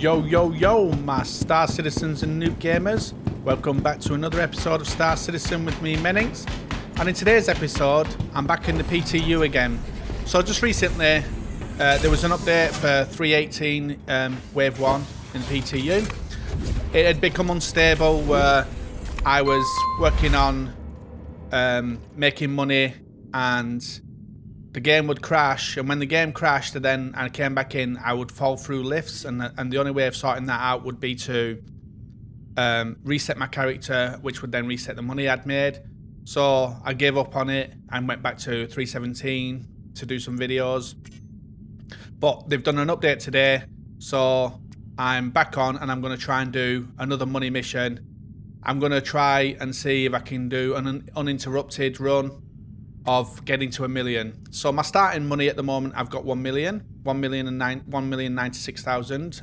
Yo, yo, yo, my Star Citizens and Noob Gamers. Welcome back to another episode of Star Citizen with me, Mennings. And in today's episode, I'm back in the PTU again. So just recently, there was an update for 3.18 Wave 1 in PTU. It had become unstable where I was working on making money and the game would crash, and when the game crashed and then I came back in, I would fall through lifts, and the only way of sorting that out would be to reset my character, which would then reset the money I'd made. So I gave up on it and went back to 3.17 to do some videos. But they've done an update today, so I'm back on and I'm going to try and do another money mission. I'm going to try and see if I can do an uninterrupted run of getting to 1 million. So my starting money at the moment, I've got 1,096,000,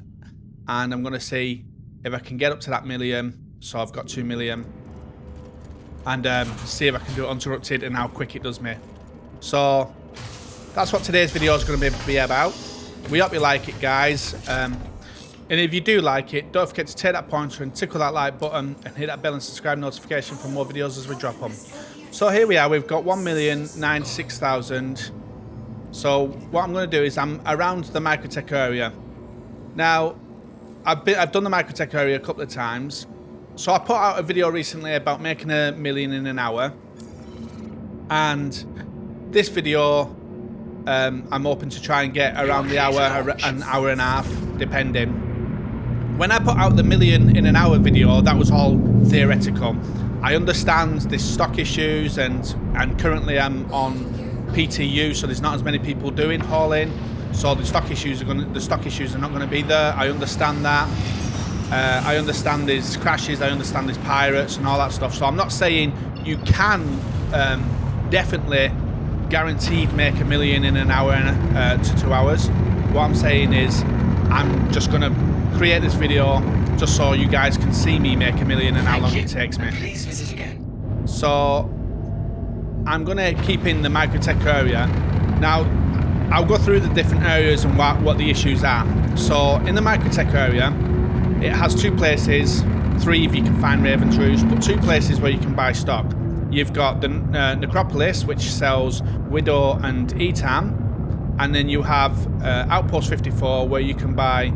and I'm going to see if I can get up to that million. So I've got 2 million, and see if I can do it uninterrupted and how quick it does me. So that's what today's video is going to be about. We hope you like it, guys. And if you do like it, don't forget to take that pointer and tickle that like button and hit that bell and subscribe notification for more videos as we drop them. So here we are, we've got 1,096,000. So what I'm going to do is I'm around the microTech area. Now, I've done the microTech area a couple of times. So I put out a video recently about making 1 million in an hour. And this video, I'm hoping to try and get around the hour, an hour and a half, depending. When I put out the 1 million in an hour video, that was all theoretical. I understand there's stock issues, and currently I'm on PTU, so there's not as many people doing hauling, so the stock issues are not going to be there. I understand that. I understand there's crashes. I understand there's pirates and all that stuff. So I'm not saying you can definitely guaranteed make 1 million in an hour to 2 hours. What I'm saying is I'm just going to create this video just so you guys can see me make 1 million and how long it takes me. Please visit again. So I'm going to keep in the microTech area. Now I'll go through the different areas and what the issues are. So in the microTech area, it has 2 places, 3 if you can find Raven Trews, but 2 places where you can buy stock. You've got the Necropolis, which sells Widow and Etam, and then you have Outpost 54, where you can buy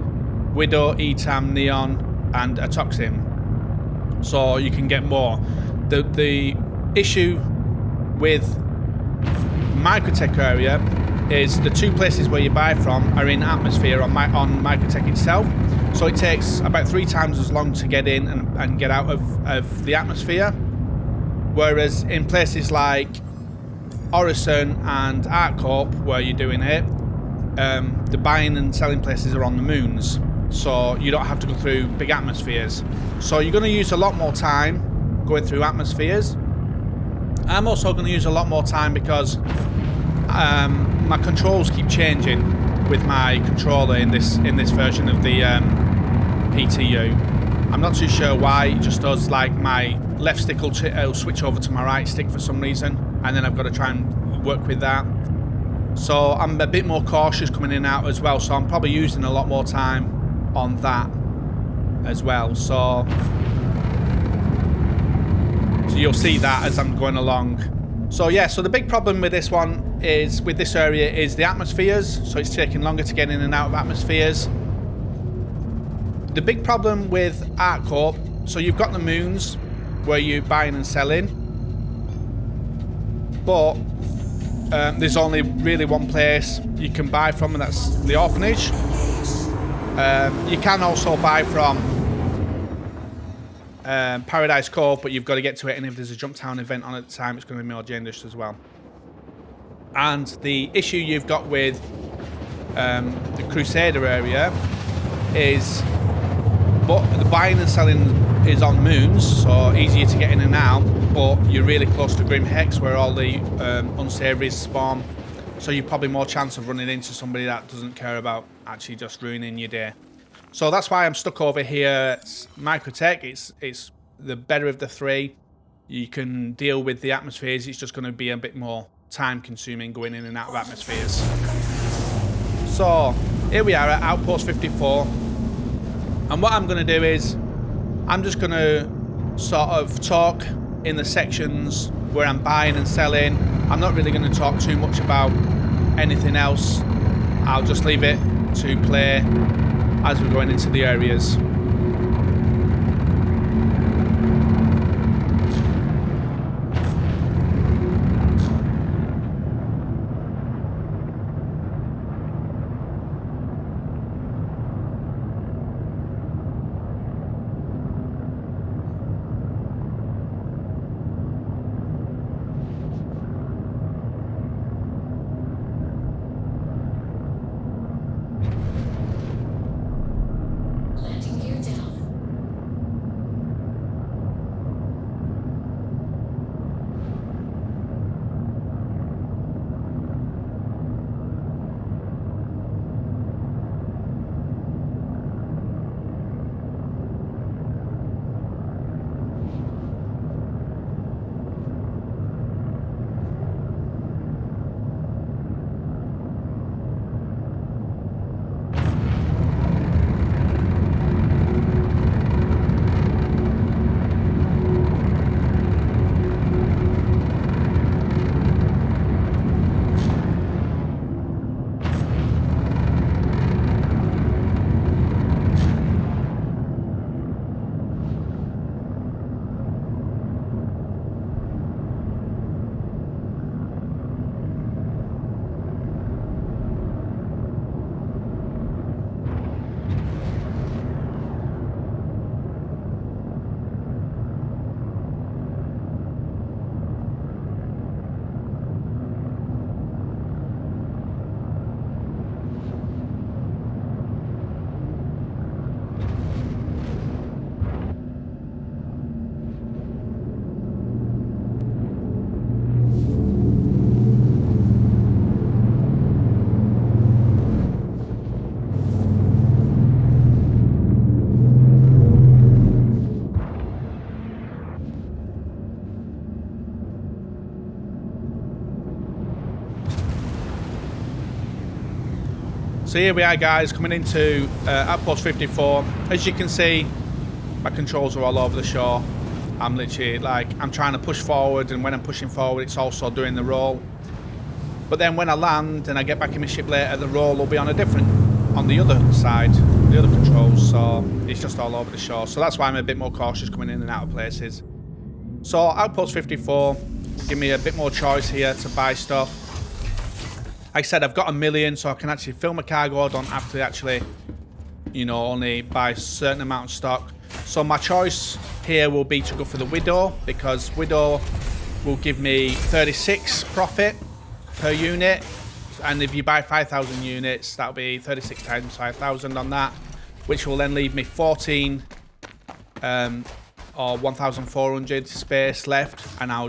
Widow, Etam, Neon, and a Toxin. So you can get more. The issue with microTech area is the 2 places where you buy from are in atmosphere on microTech itself. So it takes about 3 times as long to get in and get out of the atmosphere. Whereas in places like Orison and ArtCorp, where you're doing it, the buying and selling places are on the moons. So you don't have to go through big atmospheres. So you're going to use a lot more time going through atmospheres. I'm also going to use a lot more time because my controls keep changing with my controller in this version of the PTU. I'm not too sure why. It just does, like, my left stick will switch over to my right stick for some reason, and then I've got to try and work with that. So I'm a bit more cautious coming in and out as well, so I'm probably using a lot more time on that as well. So you'll see that as I'm going along. So yeah, so the big problem with this one is, with this area, is the atmospheres. So it's taking longer to get in and out of atmospheres. The big problem with ArtCorp, so you've got the moons where you're buying and selling, but there's only really one place you can buy from, and that's the orphanage. You can also buy from Paradise Cove, but you've got to get to it, and if there's a Jump Town event on at the time, it's going to be more dangerous as well. And the issue you've got with the Crusader area is, but the buying and selling is on moons, so easier to get in and out, but you're really close to Grim Hex, where all the unsavories spawn, so you're probably more chance of running into somebody that doesn't care about actually just ruining your day. So that's why I'm stuck over here. It's microTech. It's the better of the 3. You can deal with the atmospheres. It's just going to be a bit more time consuming going in and out of atmospheres. So here we are at Outpost 54. And what I'm going to do is I'm just going to sort of talk in the sections where I'm buying and selling. I'm not really going to talk too much about anything else. I'll just leave it to play as we're going into the areas. So here we are, guys, coming into Outpost 54. As you can see, my controls are all over the shore. I'm literally I'm trying to push forward, and when I'm pushing forward, it's also doing the roll. But then when I land and I get back in my ship later, the roll will be on the other side, the other controls. So it's just all over the shore. So that's why I'm a bit more cautious coming in and out of places. So Outpost 54, give me a bit more choice here to buy stuff. Like I said, I've got 1 million, so I can actually fill my cargo. I don't have to actually, you know, only buy a certain amount of stock. So my choice here will be to go for the Widow, because Widow will give me 36 profit per unit. And if you buy 5,000 units, that'll be 36 times 5,000 on that, which will then leave me 14 or 1,400 space left, and I'll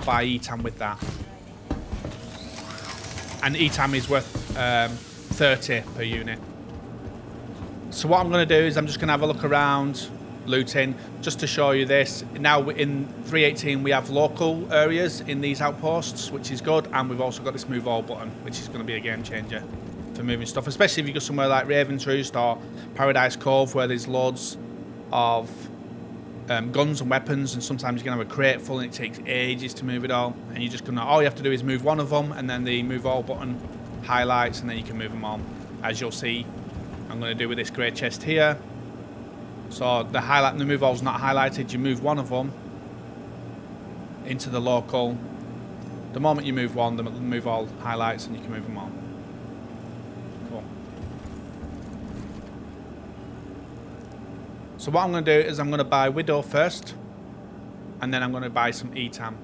buy ETAM with that. And ETAM is worth 30 per unit. So what I'm going to do is I'm just going to have a look around, looting, just to show you this. Now in 3.18 we have local areas in these outposts, which is good, and we've also got this move all button, which is going to be a game changer for moving stuff, especially if you go somewhere like Raven's Roost or Paradise Cove, where there's loads of guns and weapons, and sometimes you're going to have a crate full and it takes ages to move it all, and you're just going to, all you have to do is move one of them, and then the move all button highlights, and then you can move them all, as you'll see I'm going to do with this grey chest here. So the move all's not highlighted. You move one of them into the local. The moment you move one, the move all highlights, and you can move them all. Cool. So what I'm going to do is I'm going to buy Widow first, and then I'm going to buy some ETAM.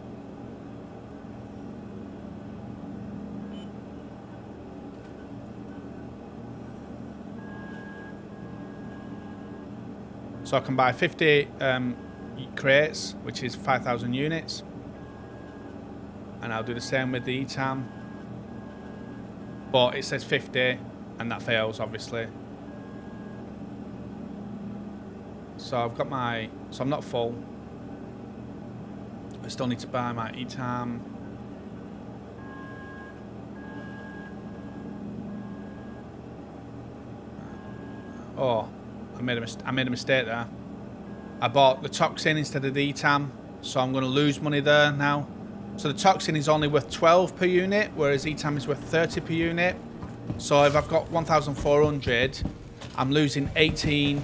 So I can buy 50 crates, which is 5,000 units. And I'll do the same with the ETAM. But it says 50, and that fails, obviously. So I've got my... So I'm not full. I still need to buy my ETAM. Oh, I made a mistake there. I bought the toxin instead of the ETAM, so I'm going to lose money there now. So the toxin is only worth 12 per unit, whereas ETAM is worth 30 per unit. So if I've got 1,400, I'm losing 18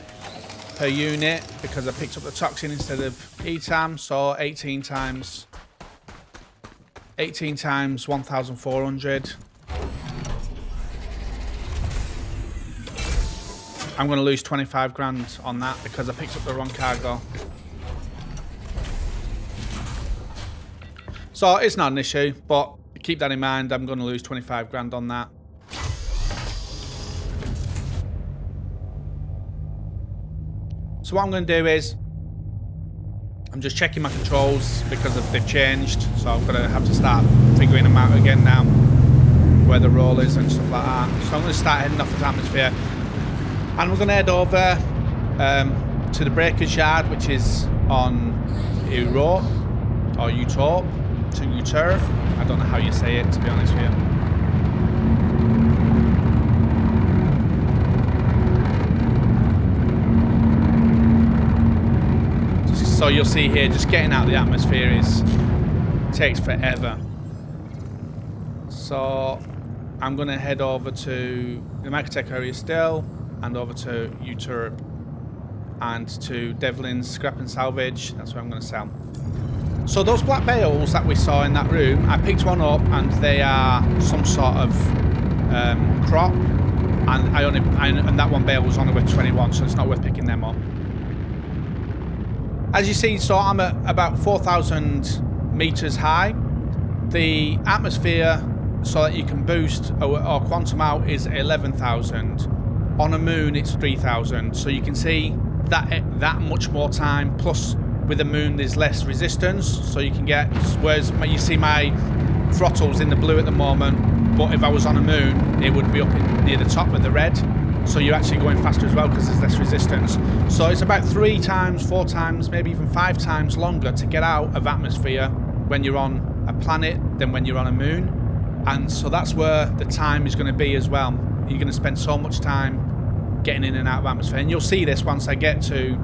per unit because I picked up the toxin instead of ETAM. So 18 times 1,400. I'm going to lose 25 grand on that because I picked up the wrong cargo. So it's not an issue, but keep that in mind. I'm going to lose 25 grand on that. So what I'm going to do is, I'm just checking my controls because they've changed. So I'm going to have to start figuring them out again now, where the roll is and stuff like that. So I'm going to start heading off the atmosphere. And we're going to head over to the Breaker's Yard, which is on Europe, or Utop, to Utur. I don't know how you say it, to be honest with you. So you'll see here, just getting out of the atmosphere takes forever. So I'm going to head over to the microTech area still, and over to Uturp and to Devlin's Scrap and Salvage. That's where I'm going to sell. So those black bales that we saw in that room, I picked one up, and they are some sort of crop, and that one bale was only worth 21, so it's not worth picking them up. As you see, so I'm at about 4,000 meters high. The atmosphere, so that you can boost or quantum out, is 11,000. On a moon, it's 3,000. So you can see that much more time. Plus, with the moon, there's less resistance. So you can get, whereas you see my throttle's in the blue at the moment, but if I was on a moon, it would be up near the top with the red. So you're actually going faster as well because there's less resistance. So it's about 3 times, 4 times, maybe even 5 times longer to get out of atmosphere when you're on a planet than when you're on a moon. And so that's where the time is going to be as well. You're going to spend so much time getting in and out of atmosphere, and you'll see this once I get to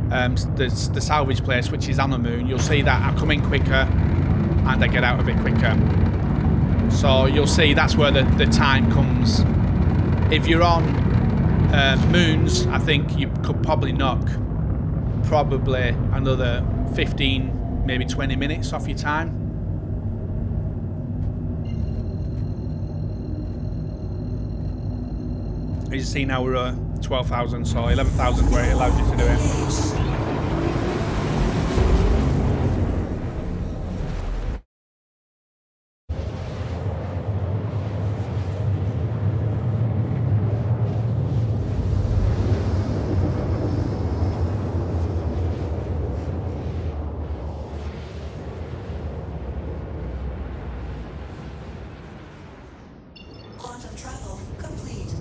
the salvage place, which is on the moon. You'll see that I come in quicker and I get out of it quicker. So you'll see that's where the time comes. If you're on moons, I think you could probably knock another 15, maybe 20 minutes off your time. As you see now, we're at 12,000, so 11,000 where it allows you to do it. Quantum travel complete.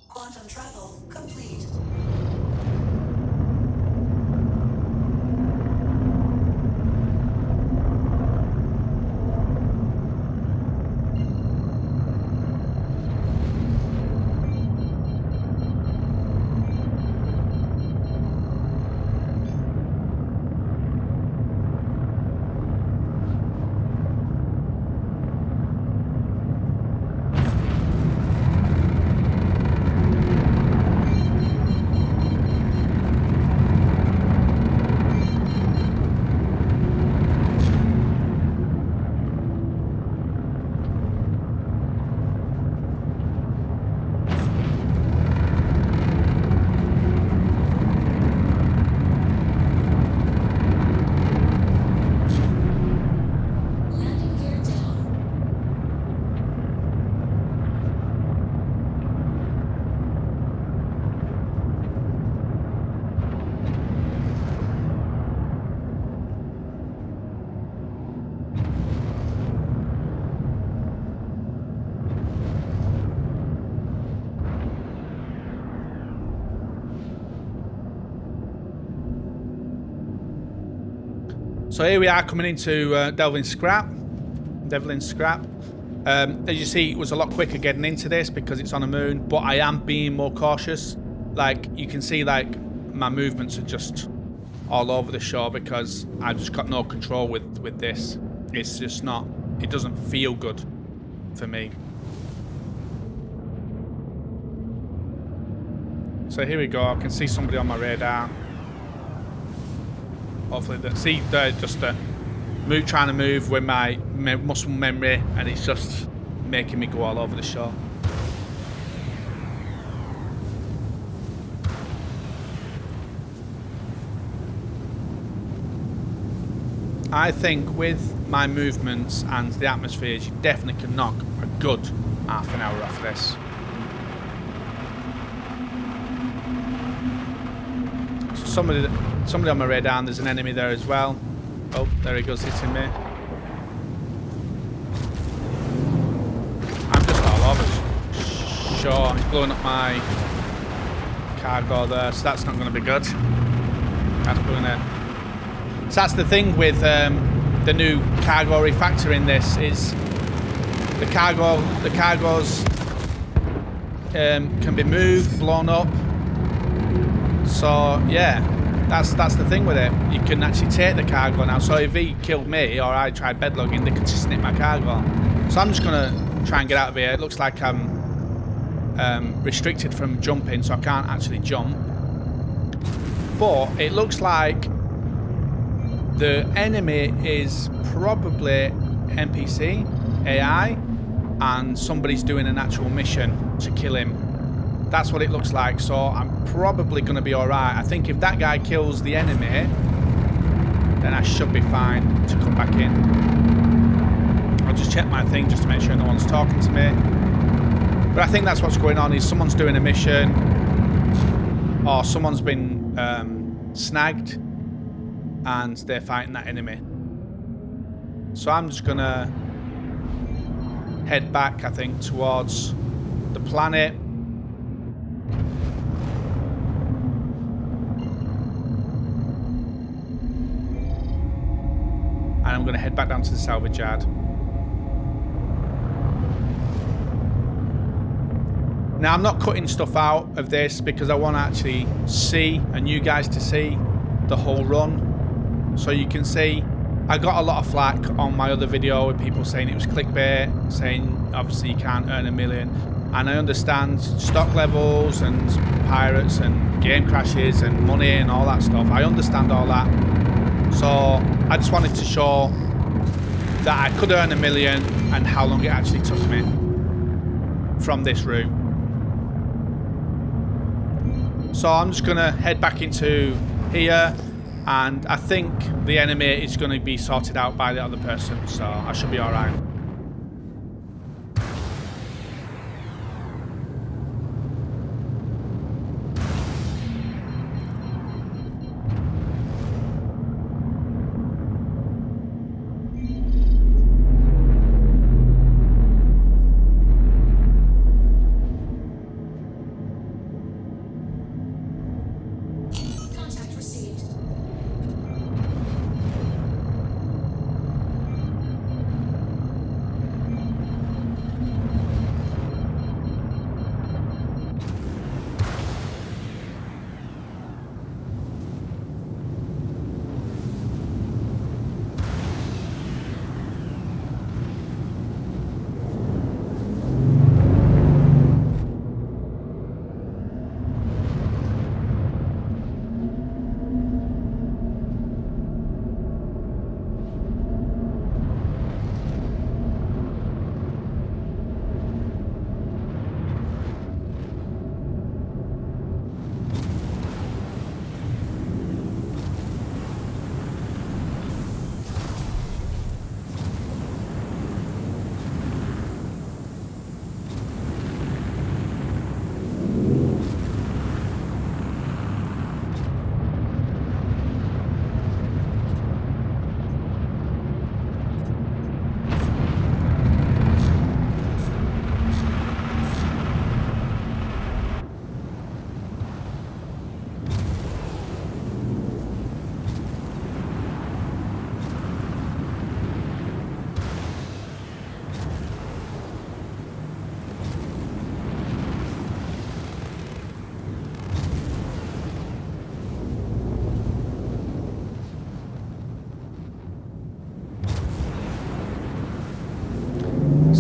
Quantum travel complete. So here we are coming into Devlin Scrap. As you see, it was a lot quicker getting into this because it's on a moon, but I am being more cautious. Like, you can see, like, my movements are just all over the shore because I've just got no control with this. It's just not, it doesn't feel good for me. So here we go, I can see somebody on my radar. Hopefully, they're just trying to move with my muscle memory, and it's just making me go all over the shore. I think with my movements and the atmospheres, you definitely can knock a good half an hour off this. So somebody on my radar, and there's an enemy there as well. Oh, there he goes, hitting me. I'm just all over. Sure, he's blowing up my cargo there, so that's not going to be good. That's going to. So that's the thing with the new cargo refactor in this is the cargos can be moved, blown up. So yeah, that's the thing with it. You can actually take the cargo now. So if he killed me or I tried bedlogging, they could just snip my cargo. So I'm just gonna try and get out of here. It looks like I'm restricted from jumping, so I can't actually jump. But it looks like the enemy is probably NPC, AI, and somebody's doing an actual mission to kill him. That's what it looks like, so I'm probably going to be alright. I think if that guy kills the enemy, then I should be fine to come back in. I'll just check my thing just to make sure no one's talking to me. But I think that's what's going on, is someone's doing a mission, or someone's been snagged, and they're fighting that enemy. So I'm just gonna head back, I think, towards the planet. And I'm gonna head back down to the salvage yard. Now, I'm not cutting stuff out of this because I want to actually see, and you guys to see, the whole run. So you can see, I got a lot of flack on my other video with people saying it was clickbait, saying obviously you can't earn $1 million. And I understand stock levels and pirates and game crashes and money and all that stuff. I understand all that. So I just wanted to show that I could earn $1 million and how long it actually took me from this route. So I'm just gonna head back into here, and I think the enemy is going to be sorted out by the other person, so I should be alright.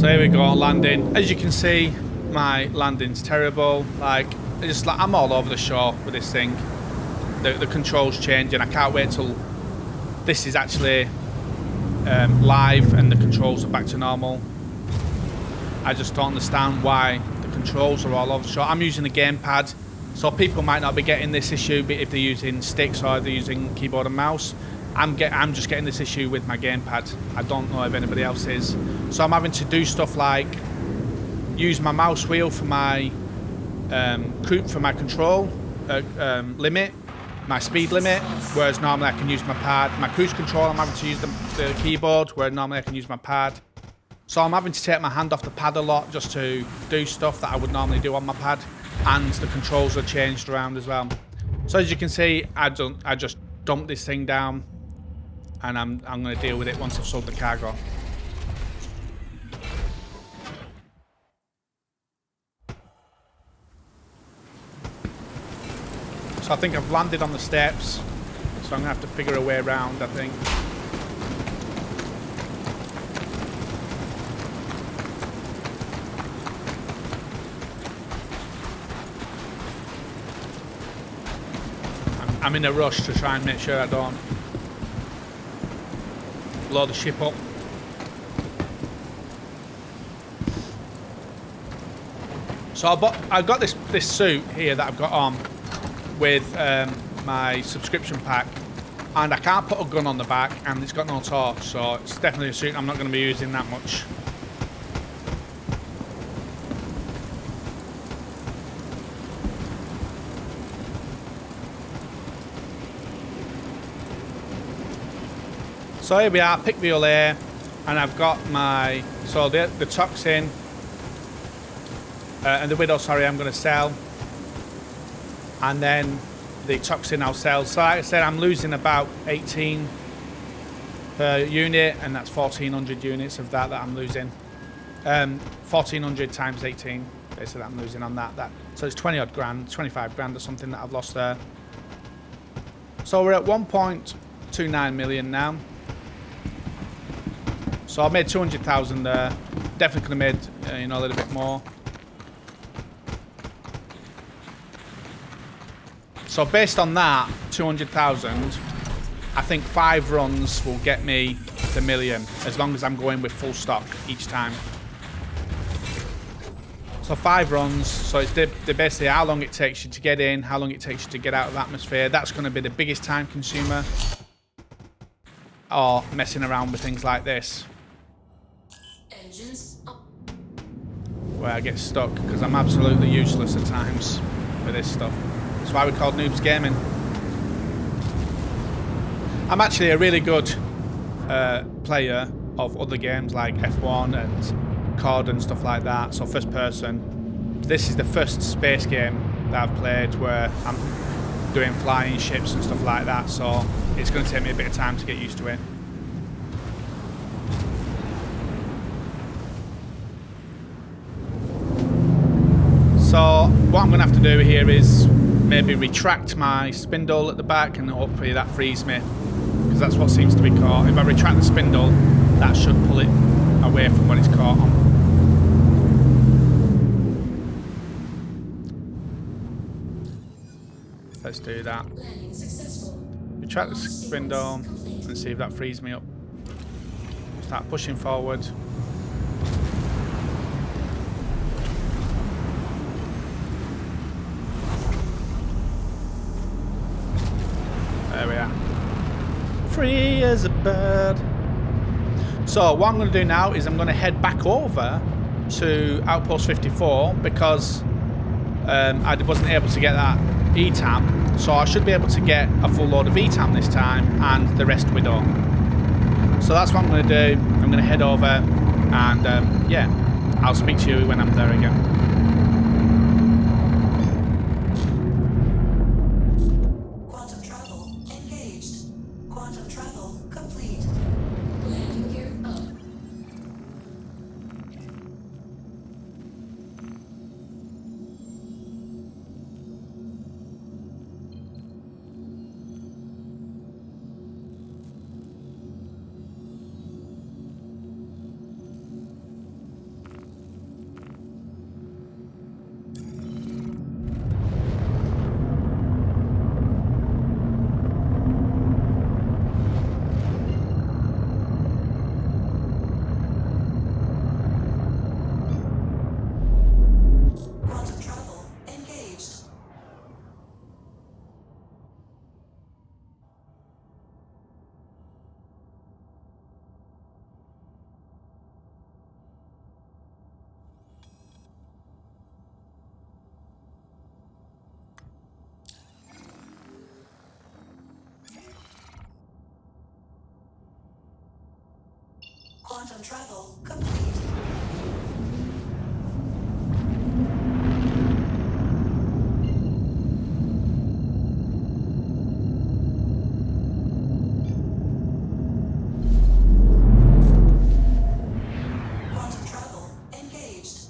So here we go, landing. As you can see, my landing's terrible. Like, I'm all over the shore with this thing. The controls changing. I can't wait till this is actually live and the controls are back to normal. I just don't understand why the controls are all over the shore. I'm using a gamepad, so people might not be getting this issue, but if they're using sticks or they're using keyboard and mouse, I'm just getting this issue with my gamepad. I don't know if anybody else is. So I'm having to do stuff like use my mouse wheel for my control limit, my speed limit, whereas normally I can use my pad. My cruise control, I'm having to use the keyboard, where normally I can use my pad. So I'm having to take my hand off the pad a lot just to do stuff that I would normally do on my pad, and the controls are changed around as well. So as you can see, I just dumped this thing down, and I'm going to deal with it once I've sold the cargo. So I think I've landed on the steps, so I'm going to have to figure a way around, I think. I'm in a rush to try and make sure I don't blow the ship up. So I got this suit here that I've got on with my subscription pack, and I can't put a gun on the back, and it's got no torch, so it's definitely a suit I'm not going to be using that much. So here we are, pick wheel here, and I've got my, so the toxin and the widow, sorry, I'm going to sell, and then the toxin I'll sell. So like I said, I'm losing about 18 per unit, and that's 1,400 units of that I'm losing. 1,400 times 18, basically, that I'm losing on that. So it's 20 odd grand, 25 grand or something that I've lost there. So we're at 1.29 million now. So I made 200,000 there. Definitely could have made, a little bit more. So based on that, 200,000, I think 5 runs will get me the million, as long as I'm going with full stock each time. So 5 runs, so it's basically how long it takes you to get in, how long it takes you to get out of atmosphere. That's going to be the biggest time consumer. Or messing around with things like this, where I get stuck because I'm absolutely useless at times for this stuff. That's why we're called Noobs Gaming. I'm actually a really good player of other games like F1 and COD and stuff like that, so first person. This is the first space game that I've played where I'm doing flying ships and stuff like that, so it's going to take me a bit of time to get used to it. So what I'm going to have to do here is maybe retract my spindle at the back, and hopefully that frees me, because that's what seems to be caught. If I retract the spindle, that should pull it away from what it's caught on. Let's do that. Retract the spindle and see if that frees me up. Start pushing forward. There we are. Free as a bird. So what I'm going to do now is I'm going to head back over to Outpost 54, because I wasn't able to get that ETAM, so I should be able to get a full load of ETAM this time, and the rest widow. So that's what I'm going to do. I'm going to head over, and yeah, I'll speak to you when I'm there again. Quantum travel engaged. Quantum travel complete. Landing gear up. Quantum travel complete. Quantum travel engaged.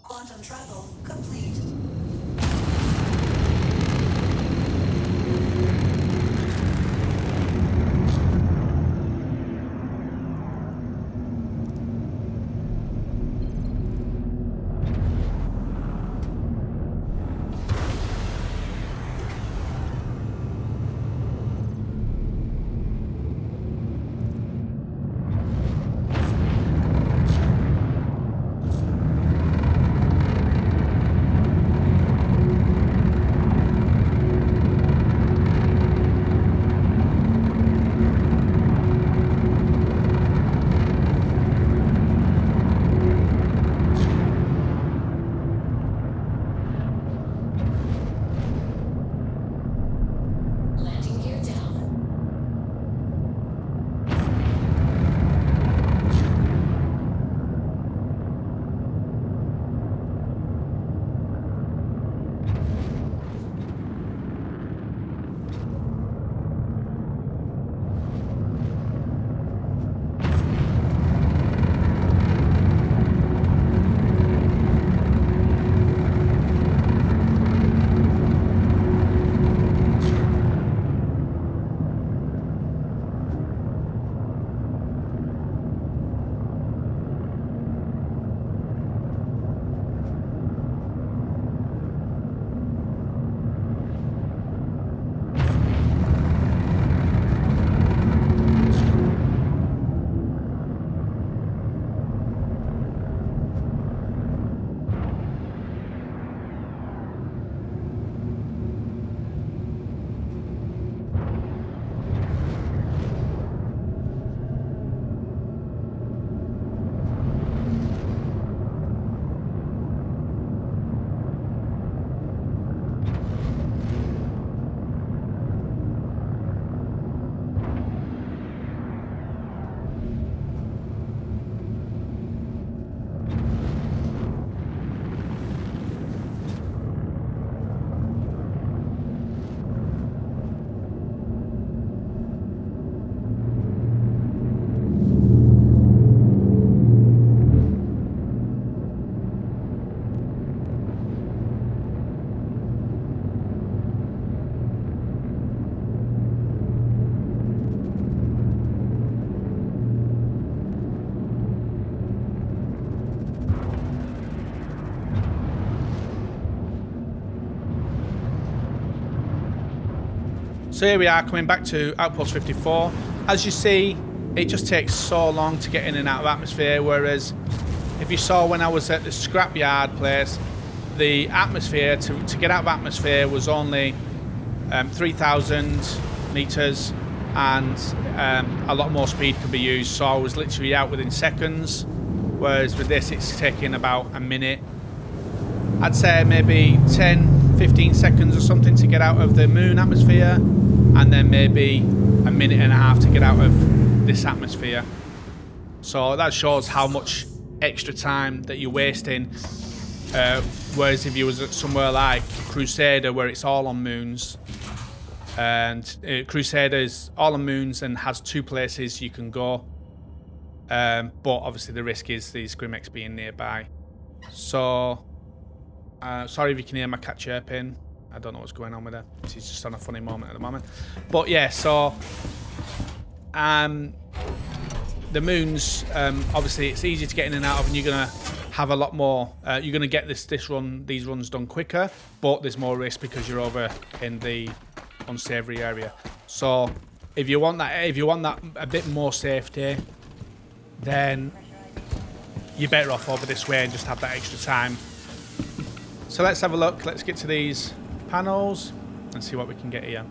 Quantum travel complete. Landing gear down. So here we are coming back to Outpost 54. As you see, it just takes so long to get in and out of atmosphere, whereas if you saw when I was at the scrapyard place, the atmosphere, to get out of atmosphere was only 3,000 meters, and a lot more speed could be used, so I was literally out within seconds, whereas with this it's taking about a minute. I'd say maybe 10-15 seconds or something to get out of the moon atmosphere, and then maybe a minute and a half to get out of this atmosphere. So that shows how much extra time that you're wasting, whereas if you was at somewhere like Crusader, where it's all on moons, and Crusader is all on moons and has 2 places you can go, but obviously the risk is these Grimmex being nearby. So sorry if you can hear my cat chirping. I don't know what's going on with her. She's just on a funny moment at the moment. But yeah, so the moons, obviously it's easy to get in and out of, and you're gonna have a lot more. You're gonna get these runs done quicker, but there's more risk because you're over in the unsavory area. So if you want that a bit more safety, then you're better off over this way and just have that extra time. So let's have a look. Let's get to these panels and see what we can get here.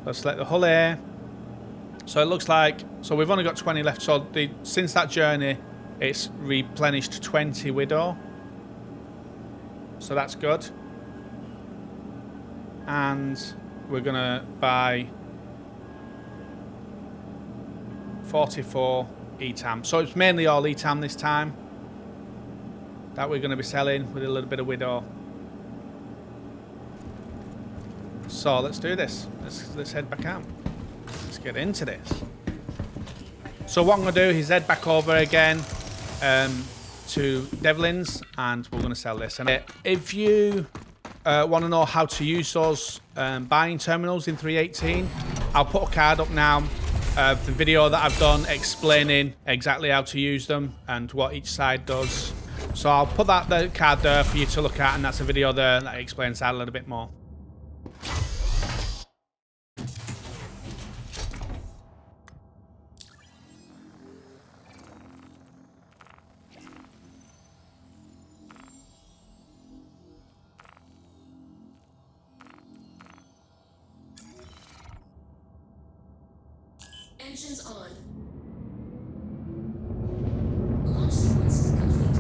Let's select the hull here. So it looks like, so we've only got 20 left. So since that journey, it's replenished 20 widow. So that's good. And we're gonna buy 44 ETAM. So it's mainly all ETAM this time that we're gonna be selling with a little bit of widow. So let's do this. Let's head back out. Let's get into this. So what I'm going to do is head back over again to Devlin's, and we're going to sell this. And if you want to know how to use those buying terminals in 3.18, I'll put a card up now of the video that I've done explaining exactly how to use them and what each side does. So I'll put the card there for you to look at, and that's a video there that explains that a little bit more. Engines on. Launch sequence complete.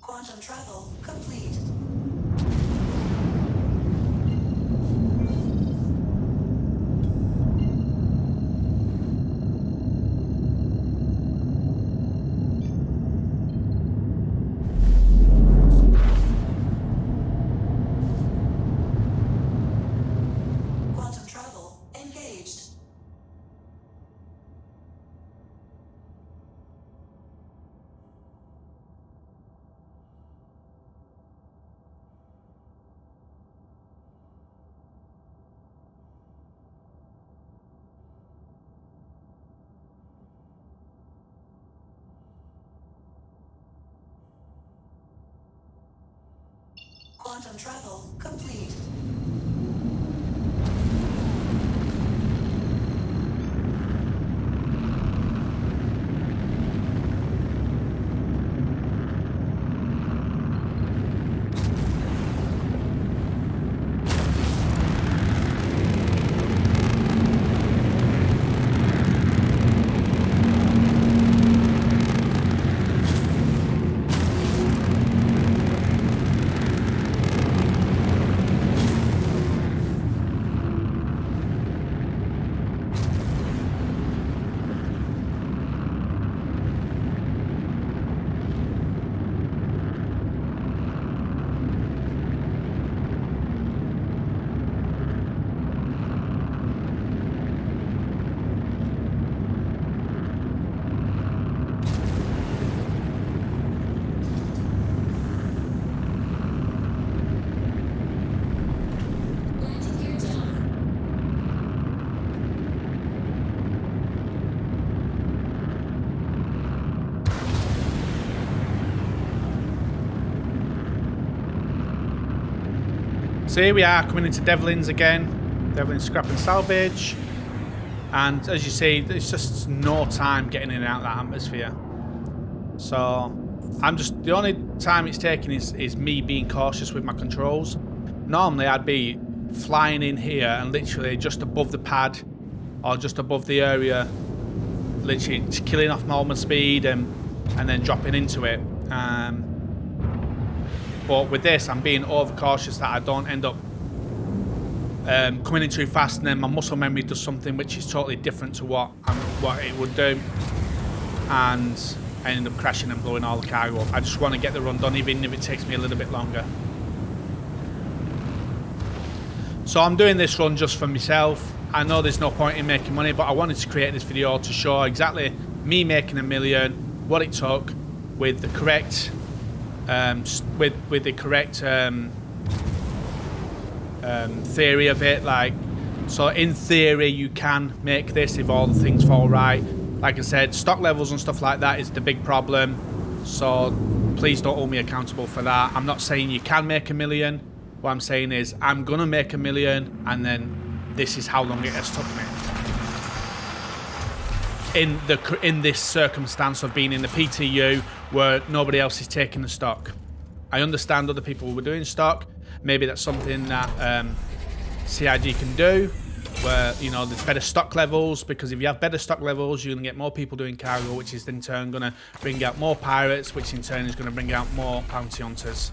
Quantum travel complete. Quantum travel engaged. Quantum travel complete. So here we are coming into Devlin's again. Devlin Scrap and Salvage. And as you see, there's just no time getting in and out of that atmosphere. So the only time it's taking is me being cautious with my controls. Normally I'd be flying in here and literally just above the pad or just above the area, literally just killing off my speed and then dropping into it. But with this, I'm being overcautious that I don't end up coming in too fast, and then my muscle memory does something which is totally different to what it would do, and I end up crashing and blowing all the cargo up. I just want to get the run done, even if it takes me a little bit longer. So I'm doing this run just for myself. I know there's no point in making money, but I wanted to create this video to show exactly me making $1 million, what it took with the correct theory of it. Like, so in theory you can make this if all the things fall right. Like I said, stock levels and stuff like that is the big problem, so please don't hold me accountable for that. I'm not saying you can make $1 million. What I'm saying is I'm gonna make $1 million, and then this is how long it has took me in this circumstance of being in the PTU where nobody else is taking the stock. I understand other people were doing stock. Maybe that's something that CIG can do, where, you know, there's better stock levels, because if you have better stock levels, you're going to get more people doing cargo, which is in turn going to bring out more pirates, which in turn is going to bring out more bounty hunters.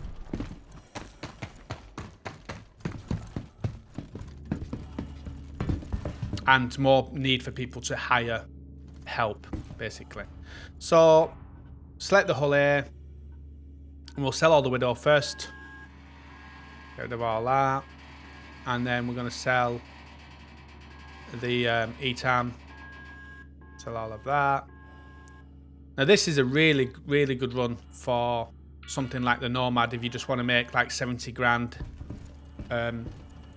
And more need for people to hire help, basically. So, select the hull here, and we'll sell all the widow first. Get rid of all that. And then we're going to sell the ETAM. Sell all of that. Now this is a really, really good run for something like the Nomad if you just want to make like 70 grand,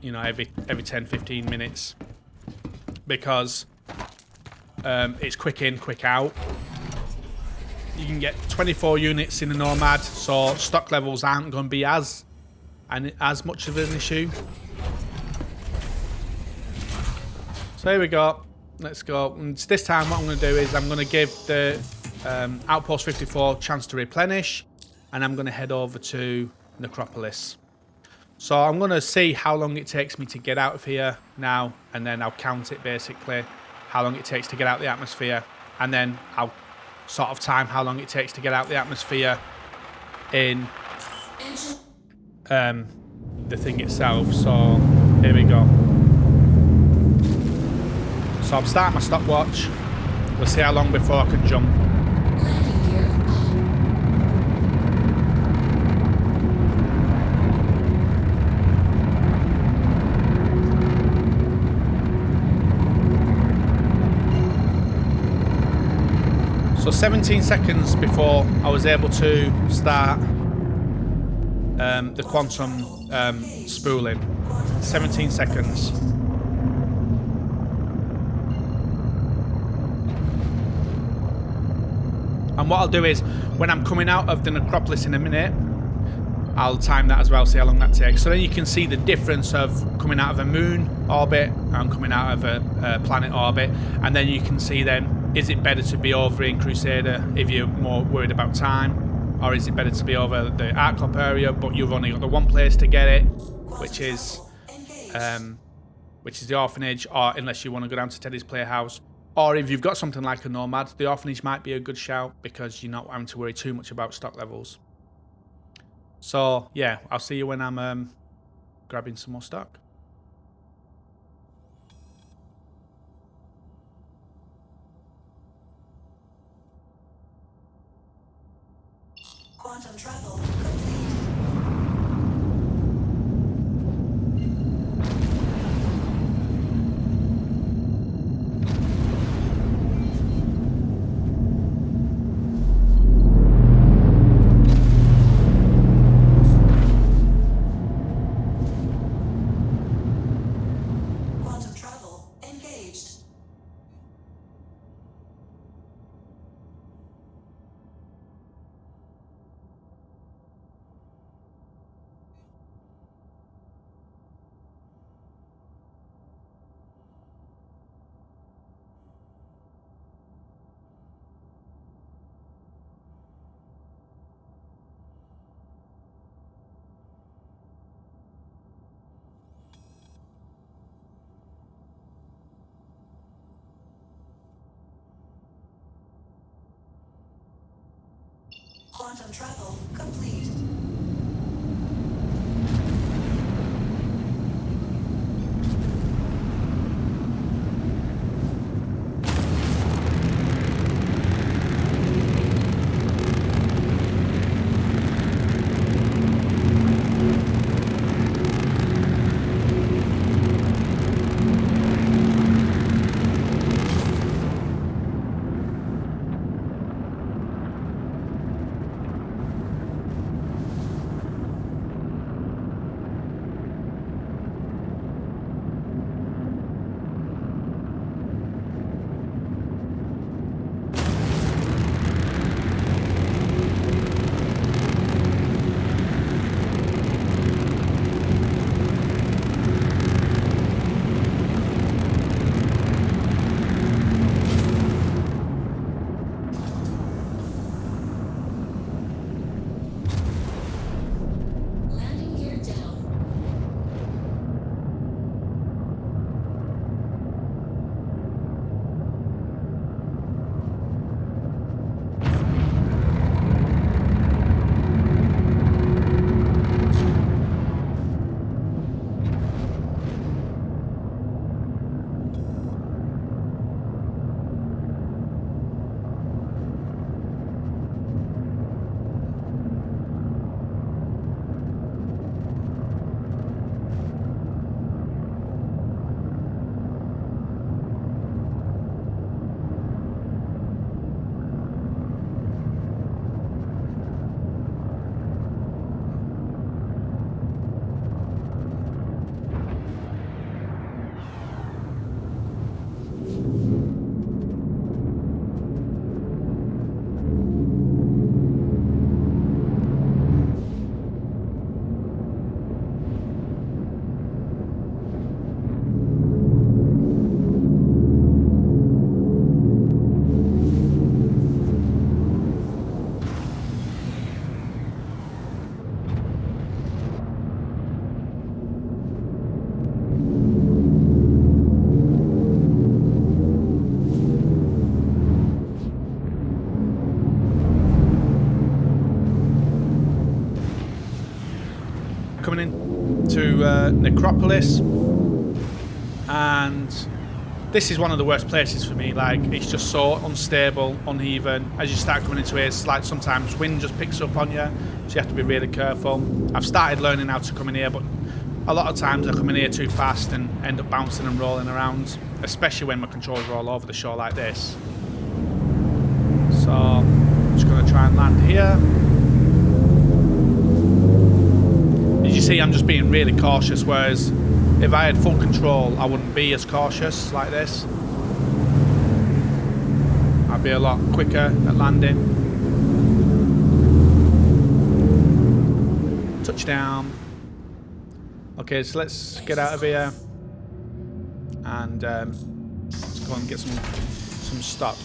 you know, every 10-15 minutes. Because it's quick in, quick out. You can get 24 units in a Nomad, so stock levels aren't going to be as much of an issue. So here we go. Let's go. And this time what I'm going to do is I'm going to give the Outpost 54 a chance to replenish, and I'm going to head over to Necropolis. So I'm going to see how long it takes me to get out of here now, and then I'll count it basically, how long it takes to get out the atmosphere, and then I'll sort of time how long it takes to get out the atmosphere in the thing itself. So here we go. So I'm starting my stopwatch. We'll see how long before I can jump. Landing gear So 17 seconds before I was able to start the quantum spooling. 17 seconds. And what I'll do is, when I'm coming out of the Necropolis in a minute, I'll time that as well, see how long that takes. So then you can see the difference of coming out of a moon orbit and coming out of a planet orbit. And then you can see then, is it better to be over in Crusader if you're more worried about time? Or is it better to be over the Arclop area, but you've only got the one place to get it, which is the orphanage, or unless you want to go down to Teddy's Playhouse. Or if you've got something like a Nomad, the orphanage might be a good shout because you're not having to worry too much about stock levels. So yeah, I'll see you when I'm grabbing some more stock. quantum travel complete. quantum travel complete. Coming in to Necropolis, and this is one of the worst places for me. Like, it's just so unstable, uneven. As you start coming into it, it's like sometimes wind just picks up on you, so you have to be really careful. I've started learning how to come in here, but a lot of times I come in here too fast and end up bouncing and rolling around, especially when my controls are all over the shore like this. So I'm just going to try and land here. As you see, I'm just being really cautious, whereas if I had full control, I wouldn't be as cautious like this. I'd be a lot quicker at landing. Touchdown. Okay, so let's get out of here and let's go and get some stock.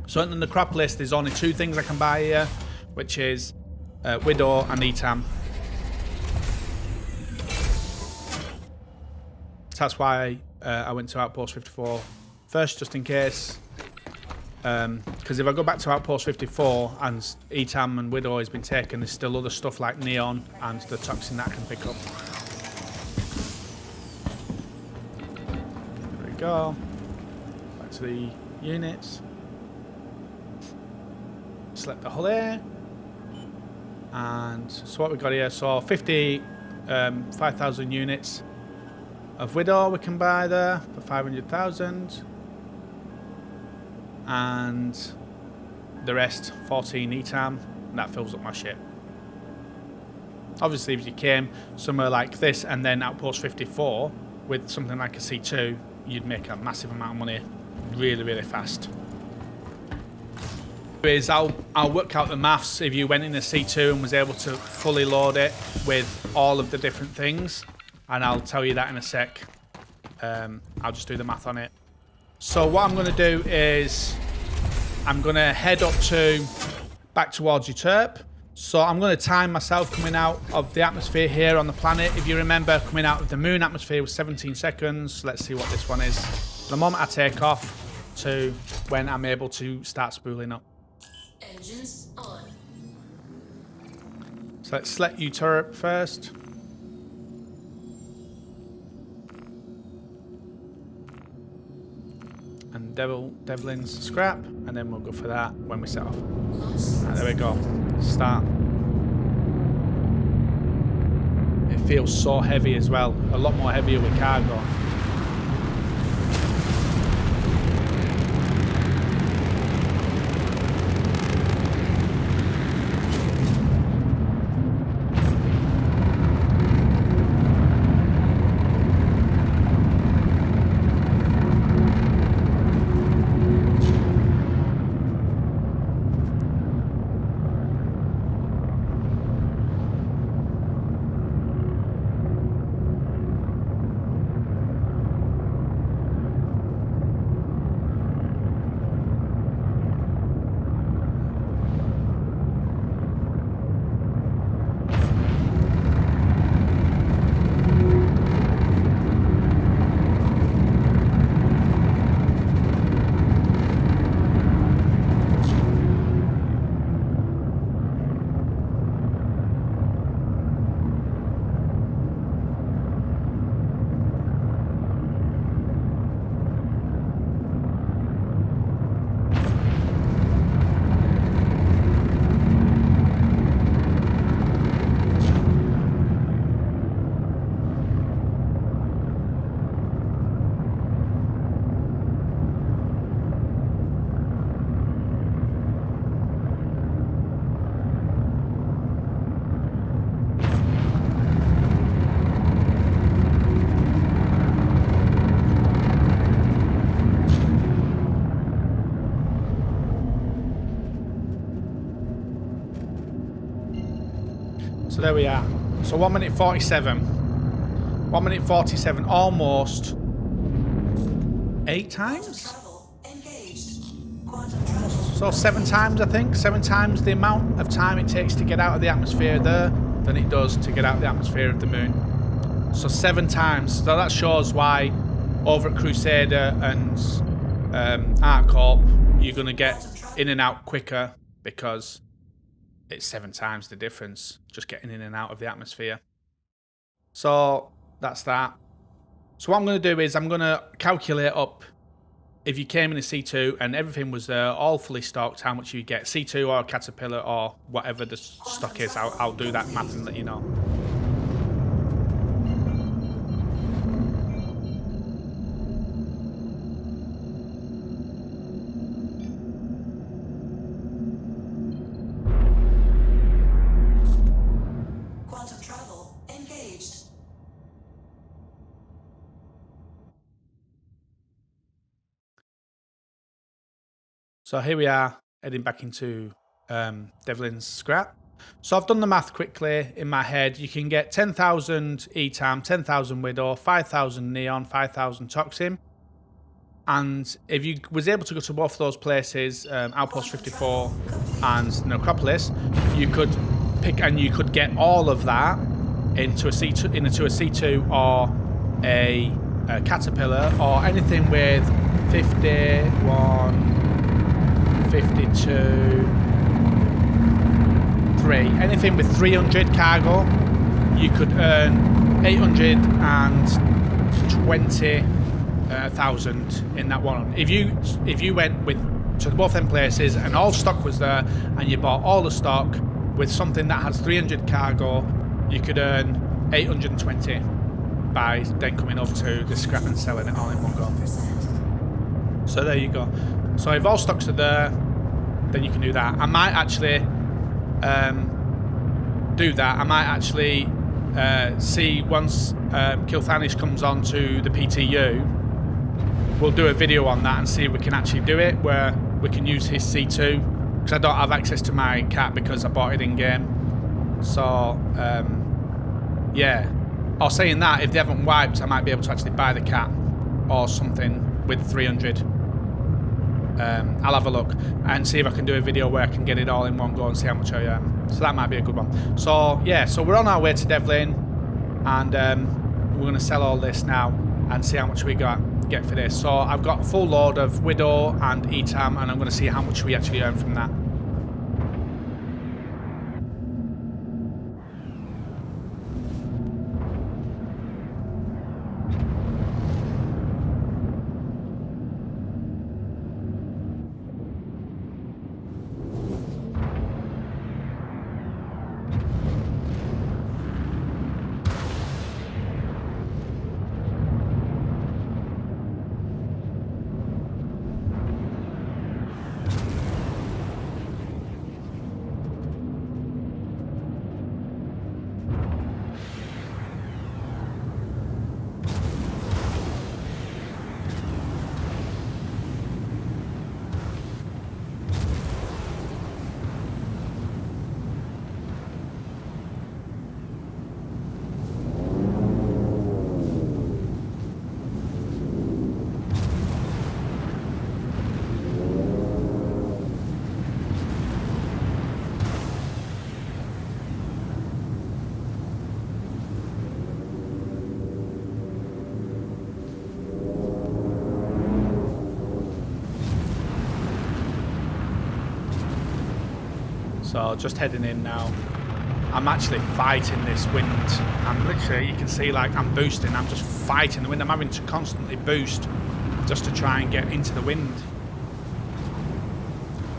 So in the Necropolis, there's only two things I can buy here, which is Widow and ETAM. So that's why I went to Outpost 54 first, just in case. Because if I go back to Outpost 54 and ETAM and Widow has been taken, there's still other stuff like Neon and the toxin that I can pick up. There we go. Back to the units. Select the hull here. And so what we got here, so 5,000 units of Widow we can buy there for 500,000. And the rest 14 ETAM, and that fills up my ship. Obviously if you came somewhere like this and then Outpost 54 with something like a C2, you'd make a massive amount of money really, really fast. Anyways, I'll work out the maths if you went in a C2 and was able to fully load it with all of the different things, and I'll tell you that in a sec. I'll just do the math on it. So what I'm going to do is I'm going to head up back towards Euterpe. So I'm going to time myself coming out of the atmosphere here on the planet. If you remember, coming out of the moon atmosphere was 17 seconds. Let's see what this one is. The moment I take off, to when I'm able to start spooling up. Engines on. So let's select U turret first. And Devlin's scrap, and then we'll go for that when we set off. Right, there we go. Start. It feels so heavy as well. A lot more heavier with cargo. So there we are. So 1 minute 47. 1 minute 47, almost 8 times? Travel engaged. Quantum travel. So 7 times, I think. 7 times the amount of time it takes to get out of the atmosphere there than it does to get out of the atmosphere of the moon. So 7 times. So that shows why over at Crusader and ArcCorp you're going to get in and out quicker, because it's 7 times the difference just getting in and out of the atmosphere. So that's that. So what I'm going to do is I'm going to calculate up, if you came in a C2 and everything was there, all fully stocked, how much you get. C2 or a Caterpillar or whatever the stock is, I'll do that math and let you know. Quantum travel engaged. So here we are, heading back into Devlin's scrap. So I've done the math quickly in my head. You can get 10,000 ETAM, 10,000 Widow, 5,000 Neon, 5,000 Toxin. And if you was able to go to both of those places, Outpost 54 and Necropolis, you could pick and you could get all of that into a C2 or a Caterpillar, or anything with 51, 52, 3. Anything with 300 cargo, you could earn 820,000 in that one. If you went to both them places and all stock was there, and you bought all the stock with something that has 300 cargo, you could earn 820 by then coming over to the scrap and selling it all in one go. So there you go. So if all stocks are there, then you can do that. I might actually do that. I might actually see once Kilthanish comes on to the PTU, we'll do a video on that and see if we can actually do it, where we can use his C2, because I don't have access to my cat because I bought it in game. So yeah. Or saying that, if they haven't wiped, I might be able to actually buy the cat or something with 300. I'll have a look and see if I can do a video where I can get it all in one go and see how much I earn. So that might be a good one. So yeah, so we're on our way to Devlin, and we're going to sell all this now and see how much we got. get for this. So I've got a full load of Widow and ETAM, and I'm going to see how much we actually earn from that. So just heading in now. I'm actually fighting this wind. I'm literally, you can see like I'm boosting. I'm just fighting the wind. I'm having to constantly boost just to try and get into the wind.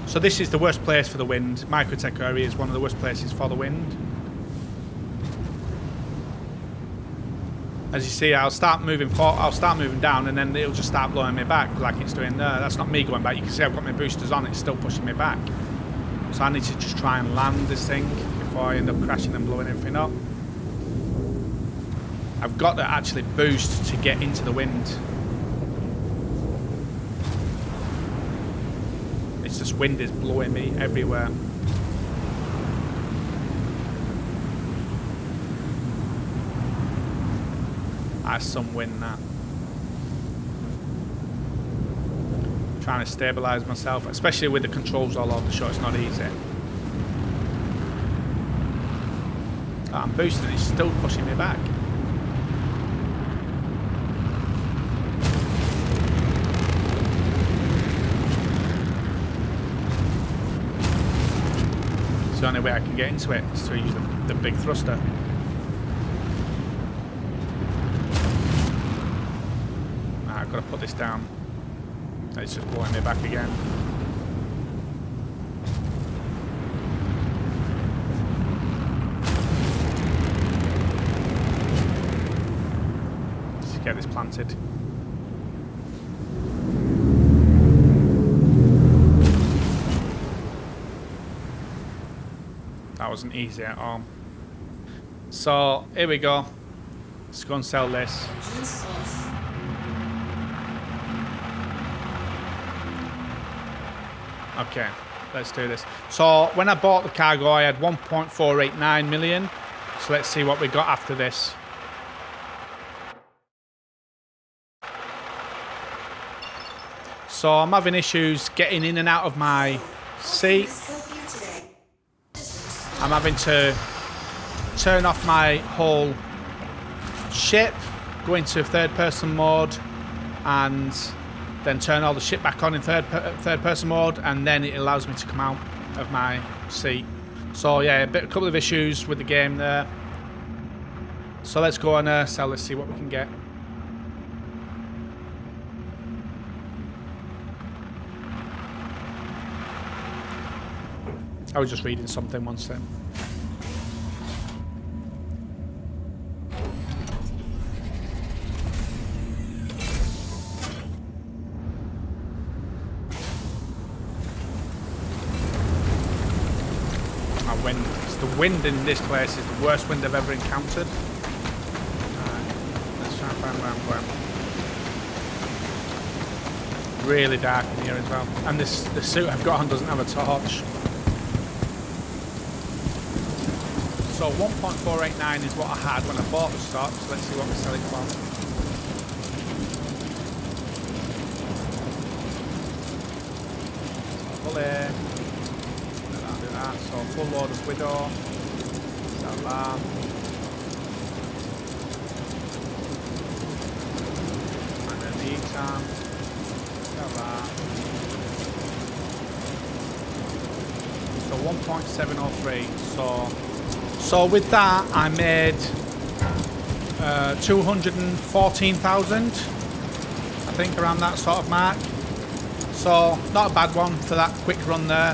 So this is the worst place for the wind. microTech area is one of the worst places for the wind. As you see, I'll start moving down, and then it'll just start blowing me back like it's doing there. That's not me going back. You can see I've got my boosters on. It's still pushing me back. So I need to just try and land this thing before I end up crashing and blowing everything up. I've got to actually boost to get into the wind. It's just wind is blowing me everywhere. That's some wind, that. Trying to stabilise myself, especially with the controls all over the show. It's not easy. Oh, I'm boosting, it's still pushing me back. It's the only way I can get into it is to use the big thruster. I've got to put this down. It's just blowing me back again. Just get this planted. That wasn't easy at all. So here we go. Let's go and sell this. Okay, let's do this. So when I bought the cargo, I had 1.489 million. So let's see what we got after this. So I'm having issues getting in and out of my seat. I'm having to turn off my whole ship, go into third person mode, and then turn all the ship back on in third person mode, and then it allows me to come out of my seat. So yeah, a couple of issues with the game there. So let's go and sell. Let's see what we can get. I was just reading something once then. Wind. The wind in this place is the worst wind I've ever encountered. Let's try and find where I'm going. Really dark in here as well. And the suit I've got on doesn't have a torch. So 1.489 is what I had when I bought the stock. So let's see what we sell it for. Bullet. So full load of Widow, sell that. And then the can. Got that. So 1.703. So with that, I made 214,000. I think around that sort of mark. So not a bad one for that quick run there.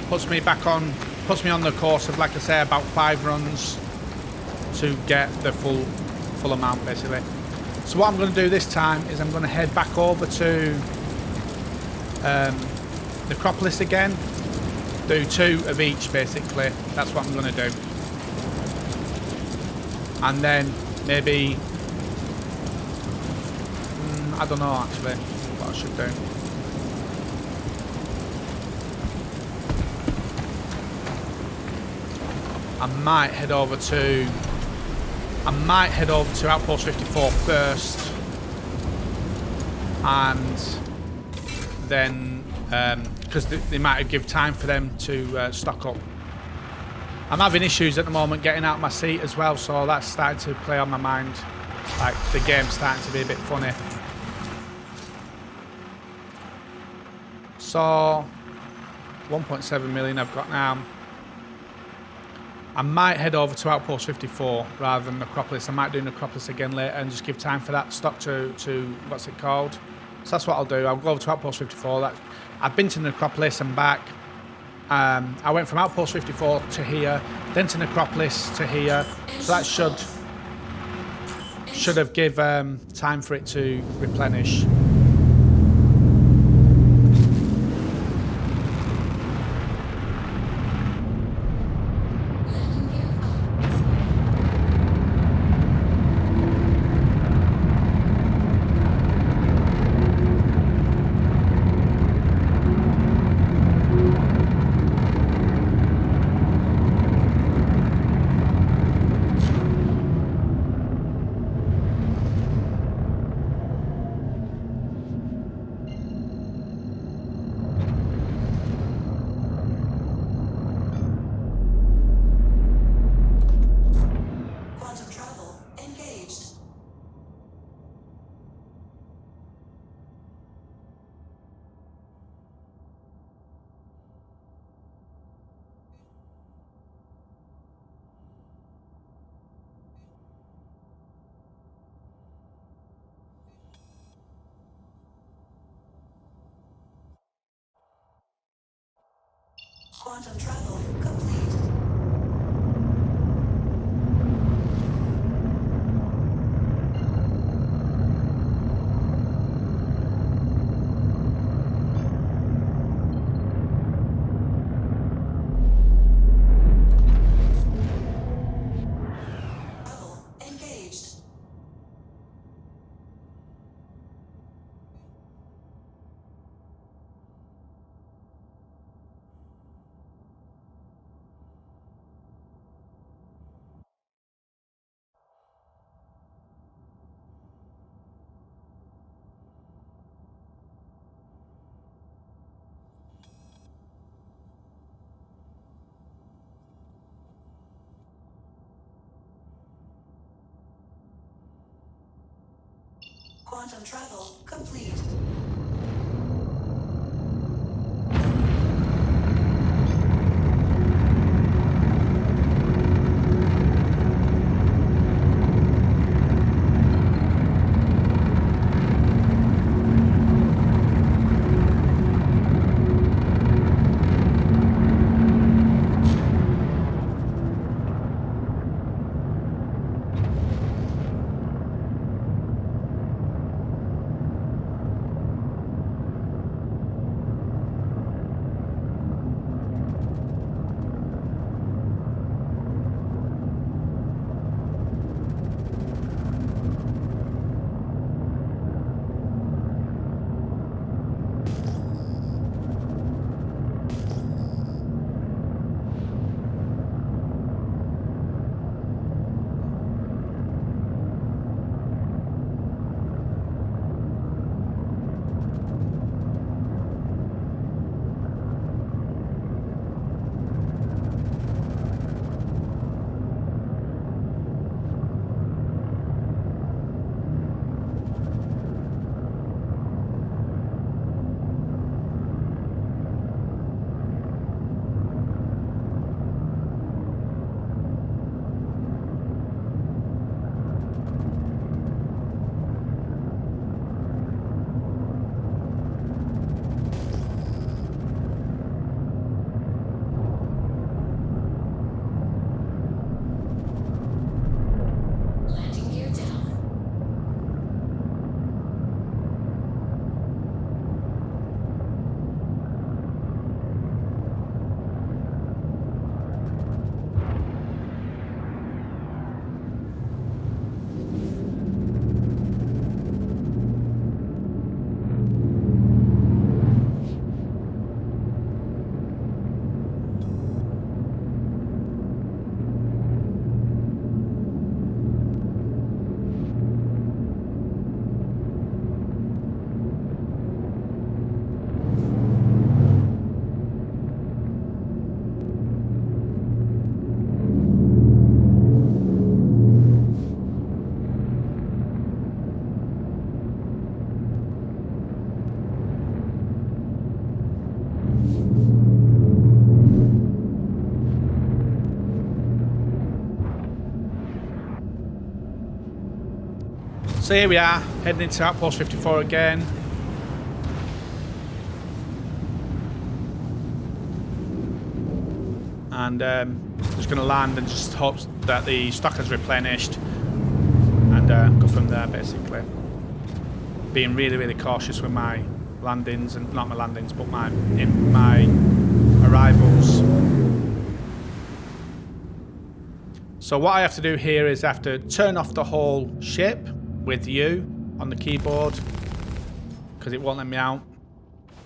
Puts me on the course of, like I say, about 5 runs to get the full amount basically. So what I'm going to do this time is I'm going to head back over to Necropolis again. Do 2 of each basically. That's what I'm going to do. And then maybe I don't know actually what I should do. I might head over to Outpost 54 first, and then because they might give time for them to stock up. I'm having issues at the moment getting out of my seat as well, so that's starting to play on my mind. Like the game's starting to be a bit funny. So 1.7 million I've got now. I might head over to Outpost 54 rather than Necropolis. I might do Necropolis again later and just give time for that stock to what's it called. So that's what I'll do. I'll go over to Outpost 54. I've been to Necropolis and back. I went from Outpost 54 to here, then to Necropolis to here. So that should have give time for it to replenish. Quantum travel complete. Travel engaged. Quantum travel complete. So here we are, heading into Outpost 54 again. And just going to land and just hope that the stock has replenished and go from there, basically. Being really, really cautious with my landings, and not my landings, but my arrivals. So what I have to do here is I have to turn off the whole ship with U on the keyboard because it won't let me out.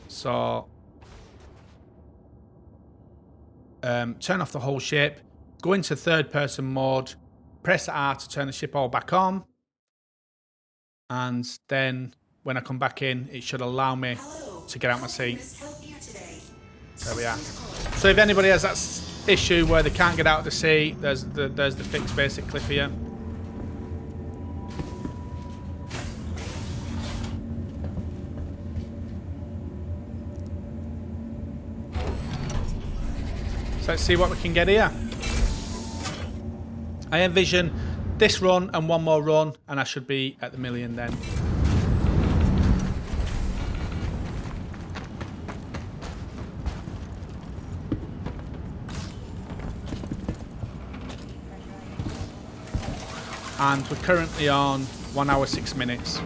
So turn off the whole ship, go into third person mode, press R to turn the ship all back on, and then when I come back in it should allow me to get out my seat. There we are. So if anybody has that issue where they can't get out of the seat, there's the fix basically for you. So let's see what we can get here. I envision this run and one more run and I should be at the million then. And we're currently on 1 hour 6 minutes.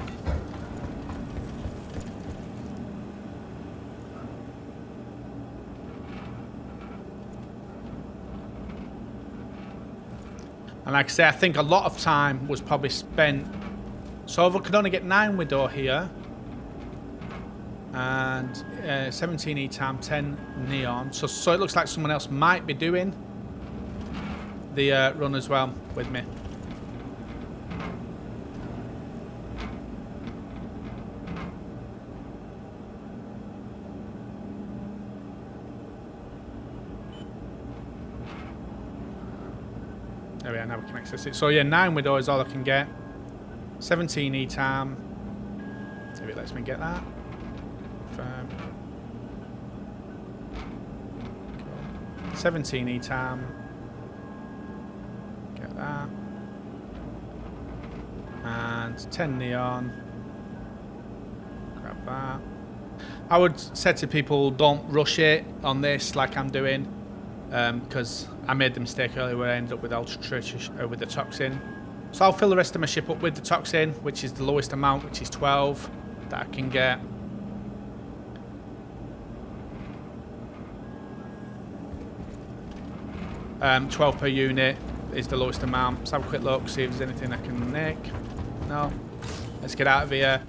And like I say, I think a lot of time was probably spent. So if I could only get 9 widow here. And 17 E-Tam, 10 neon. So it looks like someone else might be doing the run as well with me. There we are, now we can access it. So yeah, 9 widow is all I can get. 17 E-Tam. See if it lets me get that. Confirm. Cool. 17 E-Tam. Get that. And 10 neon. Grab that. I would say to people, don't rush it on this like I'm doing. Because I made the mistake earlier where I ended up with with the toxin. So I'll fill the rest of my ship up with the toxin, which is the lowest amount, which is 12 that I can get. Um, 12 per unit is the lowest amount. Let's have a quick look, see if there's anything I can nick. No. Let's get out of here.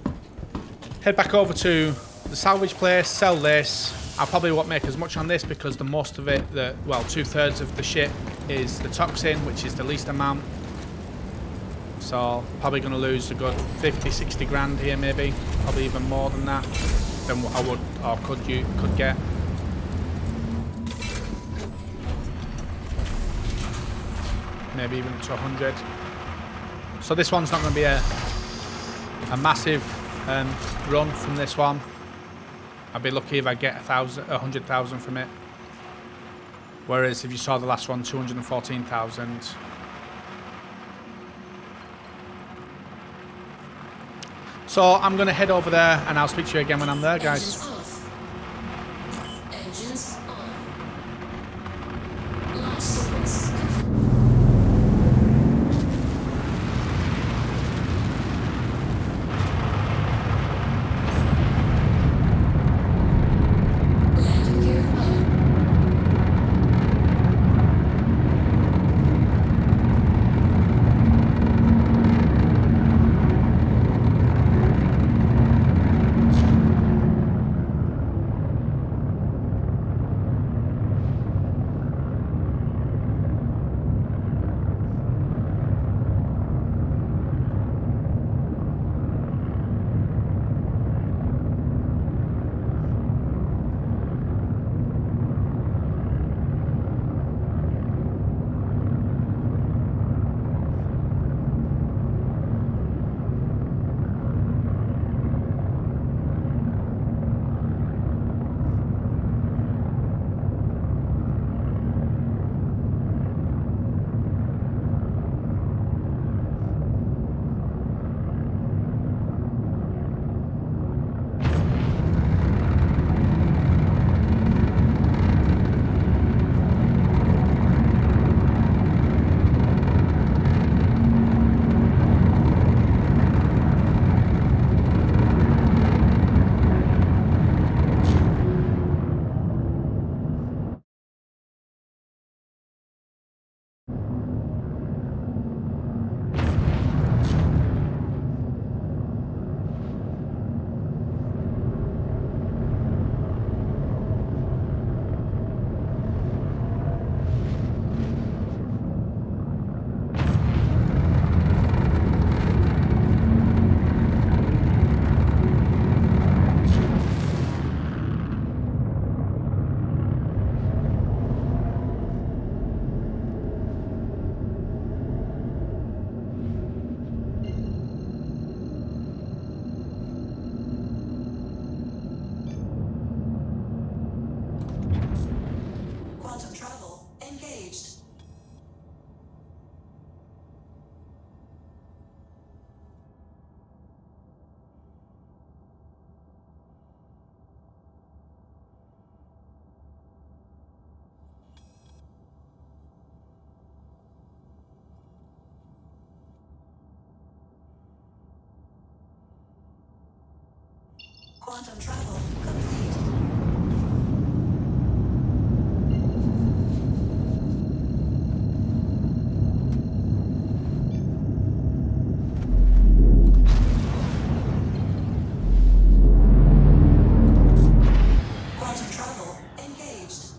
Head back over to the salvage place, sell this. I probably won't make as much on this because the most of it, well, 2/3 of the ship is the toxin, which is the least amount. So probably going to lose a good 50, 60 grand here, maybe, probably even more than that than what I would or could get. Maybe even to 100. So this one's not going to be a massive run from this one. I'd be lucky if I get 100,000 from it. Whereas if you saw the last one, 214,000. So I'm going to head over there and I'll speak to you again when I'm there, guys. Engines on. Launch sequence. Landing gear on. Quantum travel complete. Quantum travel engaged.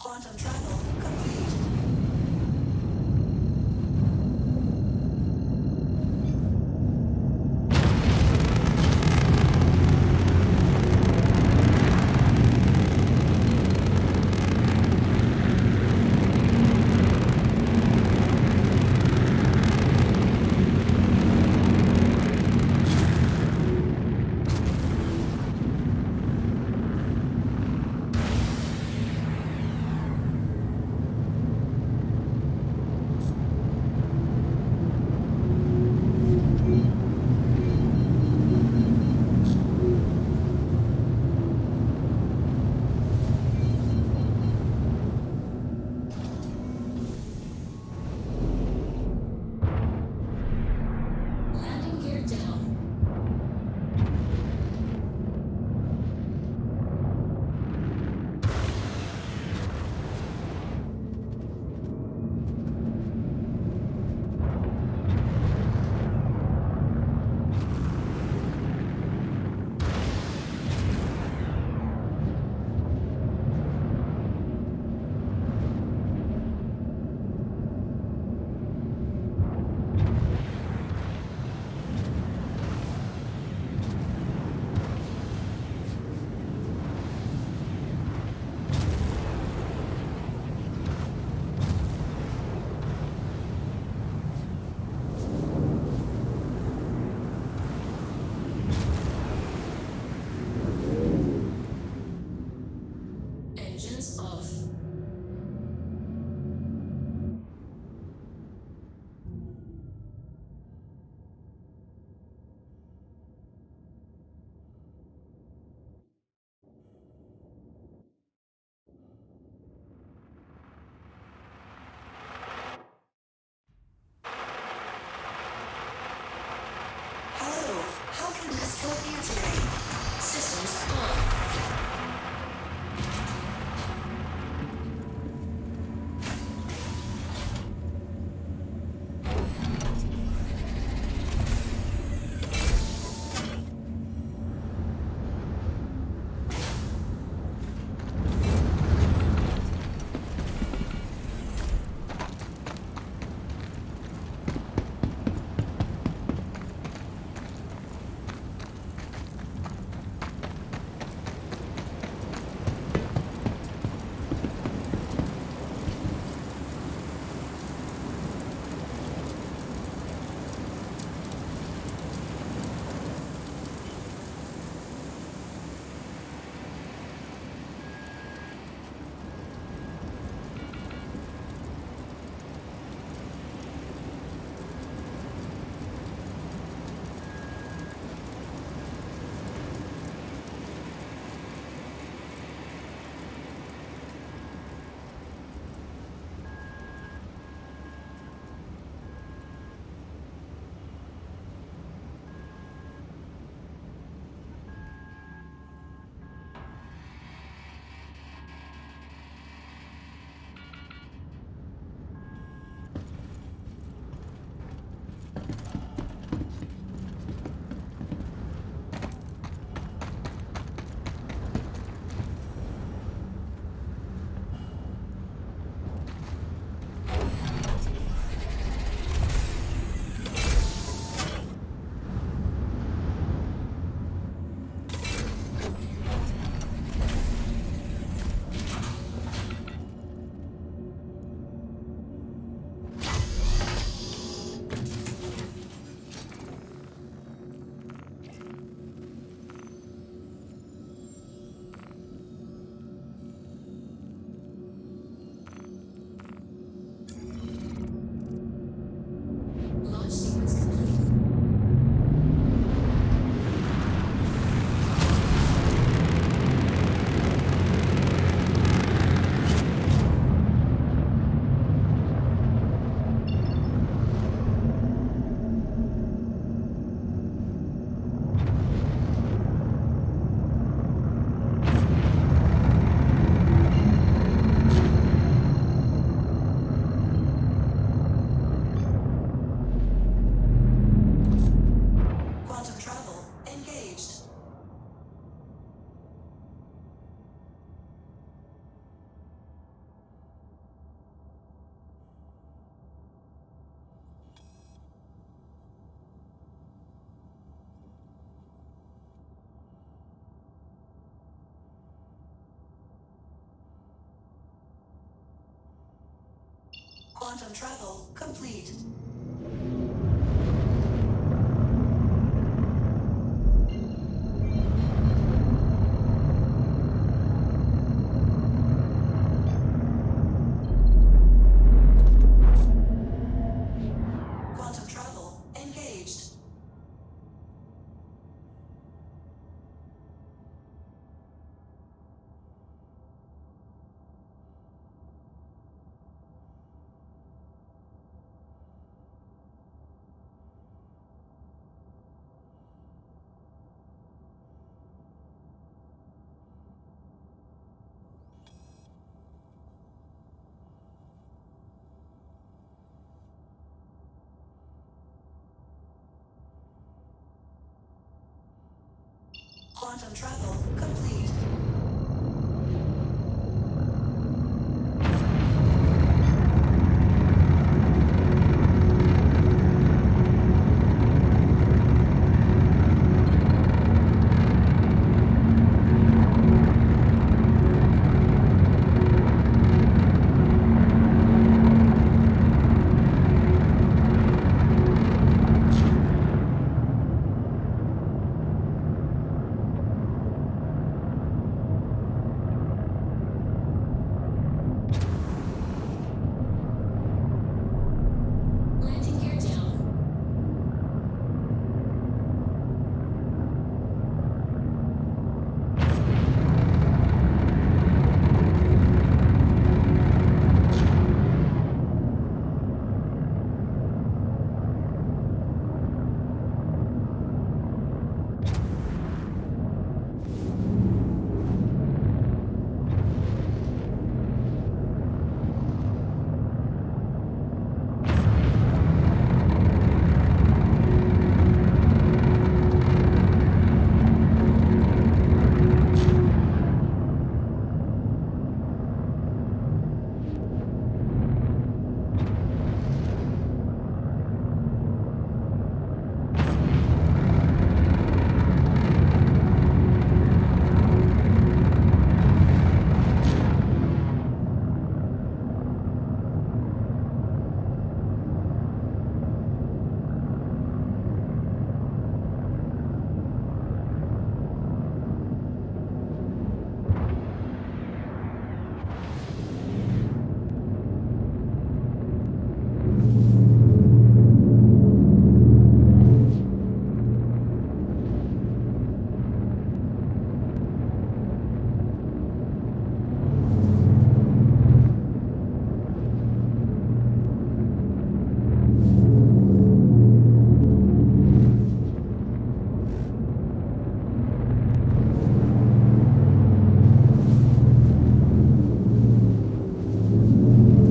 Quantum travel complete. Quantum travel complete. Quantum travel engaged. Quantum travel complete. Landing gear down.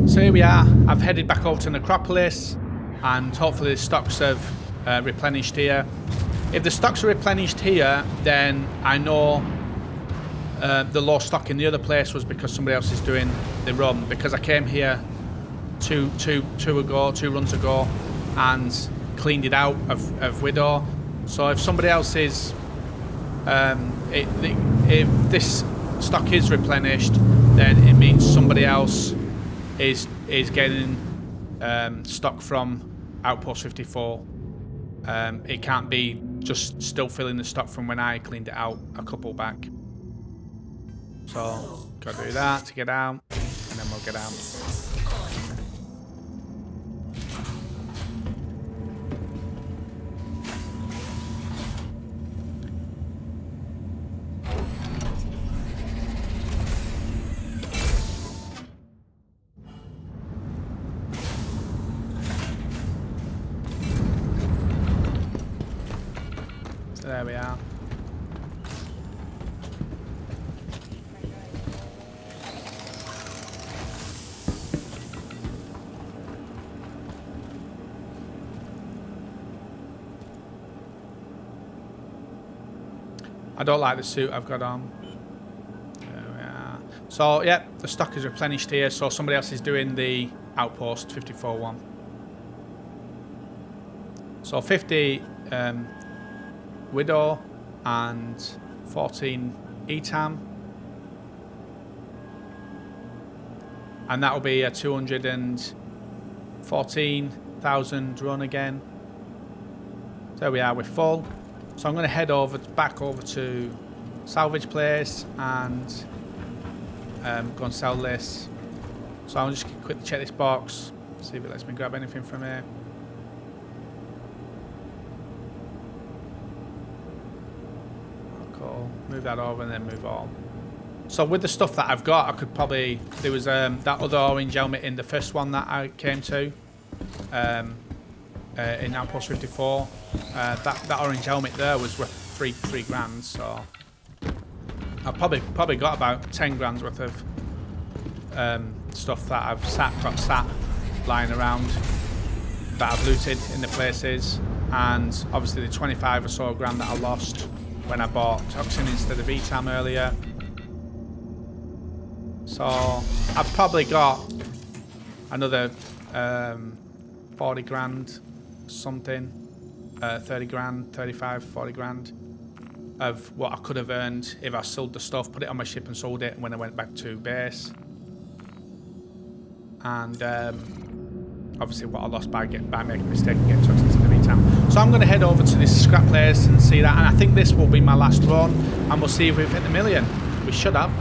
So here we are. I've headed back over to Necropolis, and hopefully the stocks have replenished here. If the stocks are replenished here, then I know the low stock in the other place was because somebody else is doing the run. Because I came here two runs ago, and cleaned it out of Widow. So if somebody else is, if this stock is replenished, then it means somebody else is getting stock from Outpost 54. It can't be just still filling the stock from when I cleaned it out a couple back. So gotta do that to get out, and then we'll get out. There we are. I don't like the suit I've got on. There we are. So, yeah, the stock is replenished here, so somebody else is doing the Outpost 54-1. So 50 Widow and 14 ETAM, and that will be a 200 and 14,000 run again. There we are, we're full. So I'm going to head back over to salvage place and go and sell this. So I'll just quickly check this box, see if it lets me grab anything from here. Cool. Move that over and then move on. So with the stuff that I've got, I could probably... There was that other orange helmet in the first one that I came to. In Outpost 54. That orange helmet there was worth three grand, so... I've probably got about 10 grand's worth of stuff that I've got sat lying around that I've looted in the places, and obviously the 25 or so grand that I lost when I bought Toxin instead of ETAM earlier. So I've probably got another 40 grand something, 30 grand, 35, 40 grand of what I could have earned if I sold the stuff, put it on my ship and sold it when I went back to base. And obviously what I lost by making a mistake and getting Toxins in the meantime. So I'm going to head over to this scrap place and see that, and I think this will be my last run, and we'll see if we've hit the million. We should have.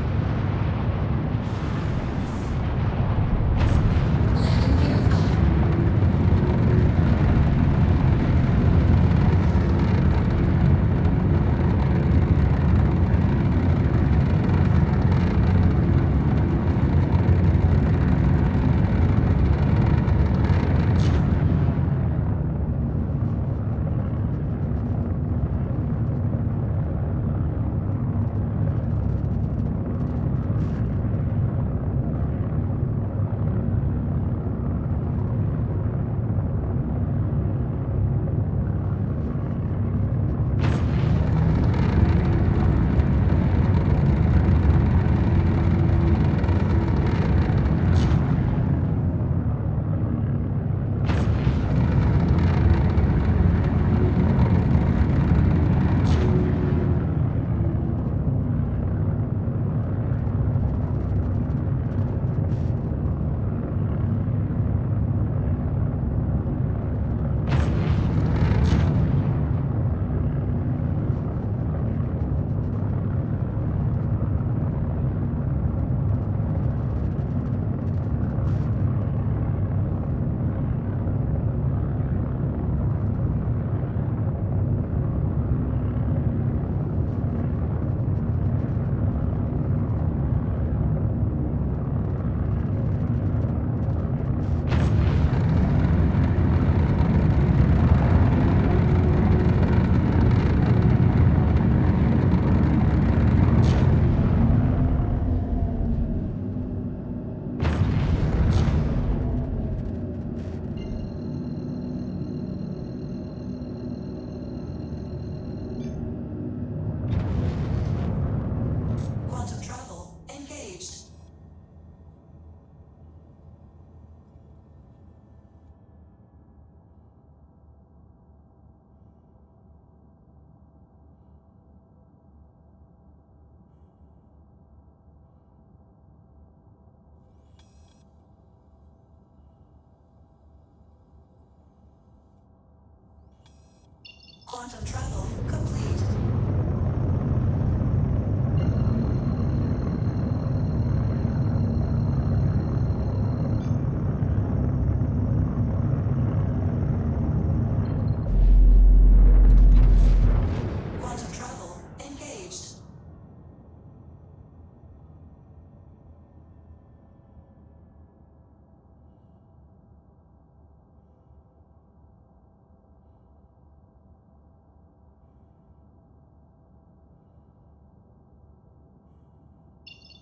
Quantum travel complete. Quantum travel engaged.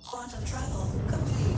Quantum travel complete.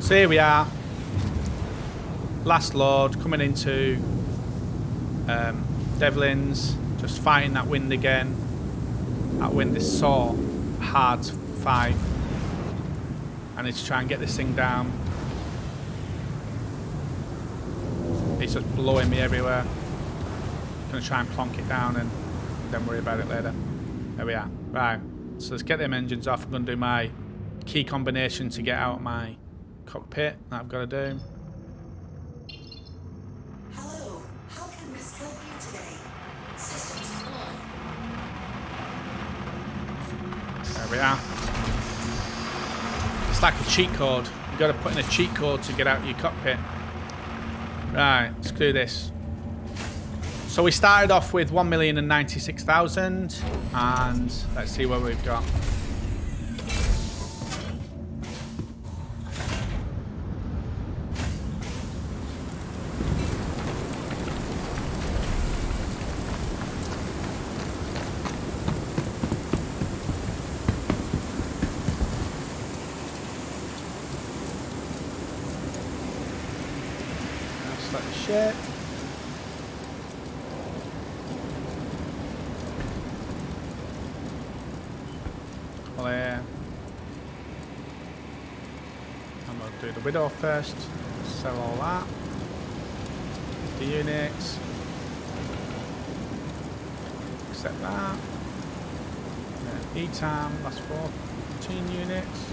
So here we are. Last load coming into Devlin's. Just fighting that wind again. That wind is so hard to fight. I need to try and get this thing down. It's just blowing me everywhere. Gonna try and plonk it down and then worry about it later. There we are. Right. So let's get them engines off. I'm gonna do my key combination to get out of my cockpit that I've got to do. Hello, how can Miss help you today? Systems on. There we are. It's like a cheat code. You've got to put in a cheat code to get out of your cockpit. Right, let's do this. So we started off with 1,096,000 and let's see what we've got. Shit. Clear. I'm going to do the widow first. Sell all that. 50 units. Accept that. Then E-time, that's 14 units.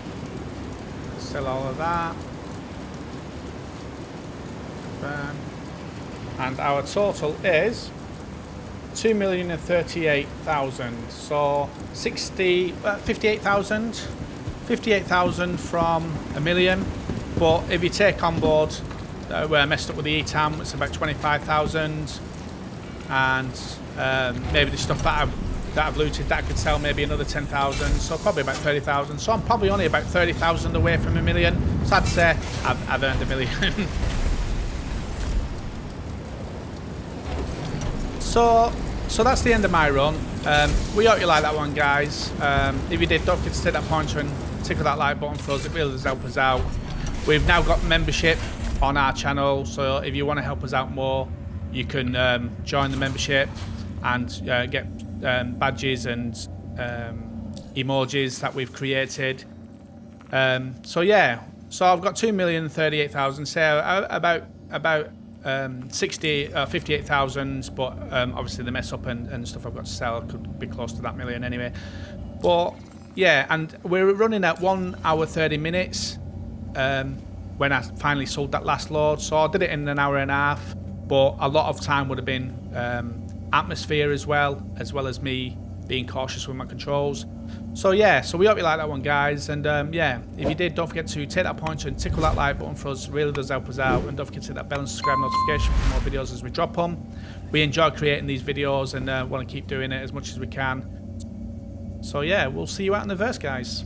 Sell all of that. Confirm. And our total is 2,038,000. So 58,000. 58,000 from a million. But if you take on board that we're messed up with the E-TAM, it's about 25,000. And maybe the stuff that I've looted that I could sell maybe another 10,000. So probably about 30,000. So I'm probably only about 30,000 away from a million. So I'd say I've earned a million. So that's the end of my run. We hope you like that one, guys. If you did, don't forget to take that pointer and tickle that like button for us. It really does help us out. We've now got membership on our channel, so if you want to help us out more, you can join the membership and get badges and emojis that we've created. So yeah, so I've got 2,038,000. So about 58,000, but obviously the mess up and stuff I've got to sell could be close to that million anyway. But yeah, and we're running at 1 hour 30 minutes when I finally sold that last load. So I did it in an hour and a half, but a lot of time would have been atmosphere as well as me being cautious with my controls. So yeah, so we hope you like that one, guys. And yeah, if you did, don't forget to take that pointer and tickle that like button for us. It really does help us out. And don't forget to hit that bell and subscribe notification for more videos as we drop them. We enjoy creating these videos and want to keep doing it as much as we can. So yeah, we'll see you out in the verse, guys.